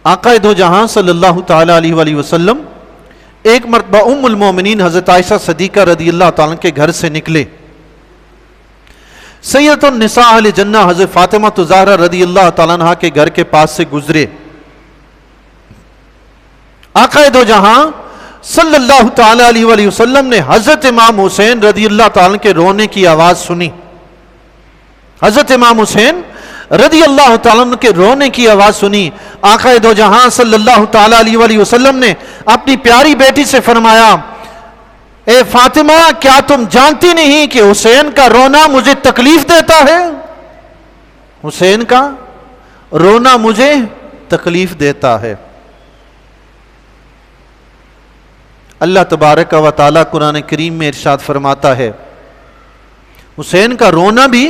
آقا دو جہاں صلی اللہ تعالی علیہ وآلہ وسلم ایک مرتبہ ام المومنین حضرت عائشہ صدیقہ رضی اللہ تعالیٰ کے گھر سے نکلے. سیدۃ النساء اہل جنہ حضرت فاطمہ زہرا رضی اللہ تعالیٰ عنہ کے گھر کے پاس سے گزرے. آقا دو جہاں صلی اللہ تعالی علیہ وآلہ وسلم نے حضرت امام حسین رضی اللہ تعالیٰ کے رونے کی آواز سنی. حضرت امام حسین رضی اللہ تعالیٰ عنہ کے رونے کی آواز سنی. آقا دو جہاں صلی اللہ تعالی علیہ وآلہ وسلم نے اپنی پیاری بیٹی سے فرمایا اے فاطمہ کیا تم جانتی نہیں کہ حسین کا رونا مجھے تکلیف دیتا ہے؟ حسین کا رونا مجھے تکلیف دیتا ہے. اللہ تبارک و تعالیٰ قرآن کریم میں ارشاد فرماتا ہے حسین کا رونا بھی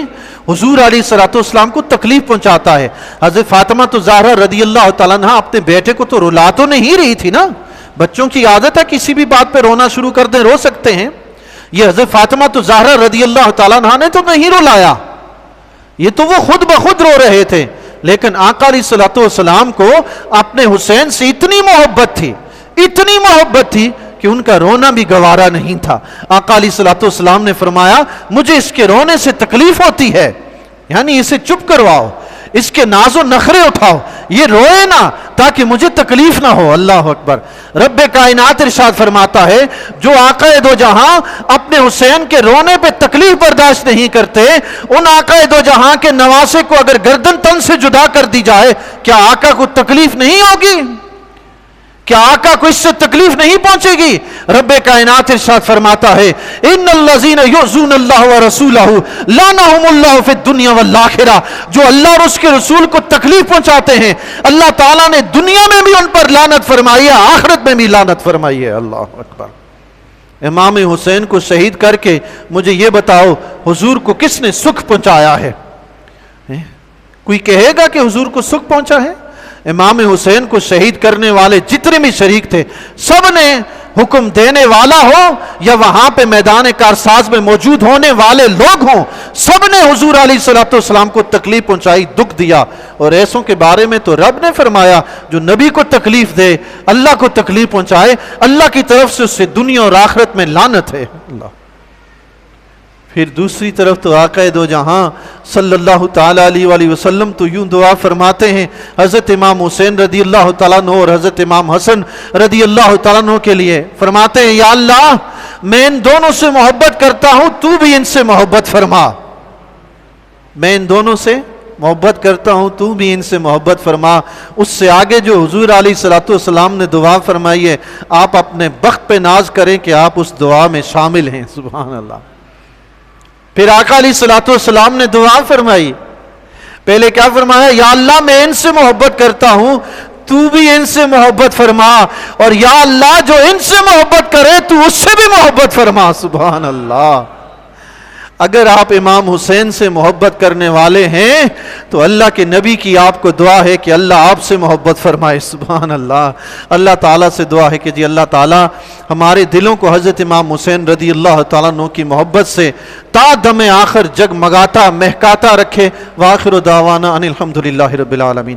حضور علیہ الصلوۃ والسلام کو تکلیف پہنچاتا ہے. حضرت فاطمہ زہرا رضی اللہ تعالیٰ عنہ اپنے بیٹے کو تو رلا تو نہیں رہی تھی نا، بچوں کی عادت ہے کسی بھی بات پہ رونا شروع کر دیں، رو سکتے ہیں. یہ حضرت فاطمہ زہرا رضی اللہ تعالیٰ عنہ نے تو نہیں رلایا، یہ تو وہ خود بخود رو رہے تھے. لیکن آقا علیہ الصلوۃ والسلام کو اپنے حسین سے اتنی محبت تھی کہ ان کا رونا بھی گوارا نہیں تھا. آقا علیہ الصلوۃ والسلام نے فرمایا مجھے اس کے رونے سے تکلیف ہوتی ہے، یعنی اسے چپ کرواؤ، اس کے ناز و نخرے اٹھاؤ، یہ روئے نا تاکہ مجھے تکلیف نہ ہو. اللہ اکبر. رب کائنات ارشاد فرماتا ہے جو آقا دو جہاں اپنے حسین کے رونے پہ تکلیف برداشت نہیں کرتے، ان آقا دو جہاں کے نواسے کو اگر گردن تن سے جدا کر دی جائے کیا آقا کو تکلیف نہیں ہوگی؟ کیا آقا کو اس سے تکلیف نہیں پہنچے گی؟ رب کائنات ارشاد فرماتا ہے ان الذین یؤذون اللہ ورسولہ لعنہم اللہ فی الدنیا والآخرہ، جو اللہ اور اس کے رسول کو تکلیف پہنچاتے ہیں اللہ تعالیٰ نے دنیا میں بھی ان پر لعنت فرمائی ہے، آخرت میں بھی لعنت فرمائی ہے. اللہ اکبر. امام حسین کو شہید کر کے مجھے یہ بتاؤ حضور کو کس نے سکھ پہنچایا ہے؟ کوئی کہے گا کہ حضور کو سکھ پہنچا ہے؟ امام حسین کو شہید کرنے والے جتنے بھی شریک تھے سب نے حکم دینے والا ہو یا وہاں پہ میدان کارساز میں موجود ہونے والے لوگ ہوں، سب نے حضور علیہ الصلوۃ والسلام کو تکلیف پہنچائی، دکھ دیا. اور ایسوں کے بارے میں تو رب نے فرمایا جو نبی کو تکلیف دے، اللہ کو تکلیف پہنچائے، اللہ کی طرف سے اس سے دنیا اور آخرت میں لعنت ہے. اللہ. پھر دوسری طرف تو آقا دو جہاں صلی اللہ تعالیٰ علیہ وآلہ وسلم تو یوں دعا فرماتے ہیں حضرت امام حسین رضی اللہ تعالیٰ عنہ اور حضرت امام حسن رضی اللہ تعالیٰ عنہ کے لیے، فرماتے ہیں یا اللہ میں ان دونوں سے محبت کرتا ہوں، تو بھی ان سے محبت فرما. میں ان دونوں سے محبت کرتا ہوں، تو بھی ان سے محبت فرما. اس سے آگے جو حضور علیہ الصلوۃ والسلام نے دعا فرمائی ہے، آپ اپنے بخت پہ ناز کریں کہ آپ اس دعا میں شامل ہیں. سبحان اللہ. پھر آقا علیہ الصلوۃ والسلام نے دعا فرمائی، پہلے کیا فرمایا؟ یا اللہ میں ان سے محبت کرتا ہوں، تو بھی ان سے محبت فرما، اور یا اللہ جو ان سے محبت کرے تو اس سے بھی محبت فرما. سبحان اللہ. اگر آپ امام حسین سے محبت کرنے والے ہیں تو اللہ کے نبی کی آپ کو دعا ہے کہ اللہ آپ سے محبت فرمائے. سبحان اللہ. اللہ تعالیٰ سے دعا ہے کہ جی اللہ تعالیٰ ہمارے دلوں کو حضرت امام حسین رضی اللہ تعالیٰ عنہ کی محبت سے تا دم آخر جگمگاتا مہکاتا رکھے. وآخر دعوانا ان الحمدللہ رب العالمین.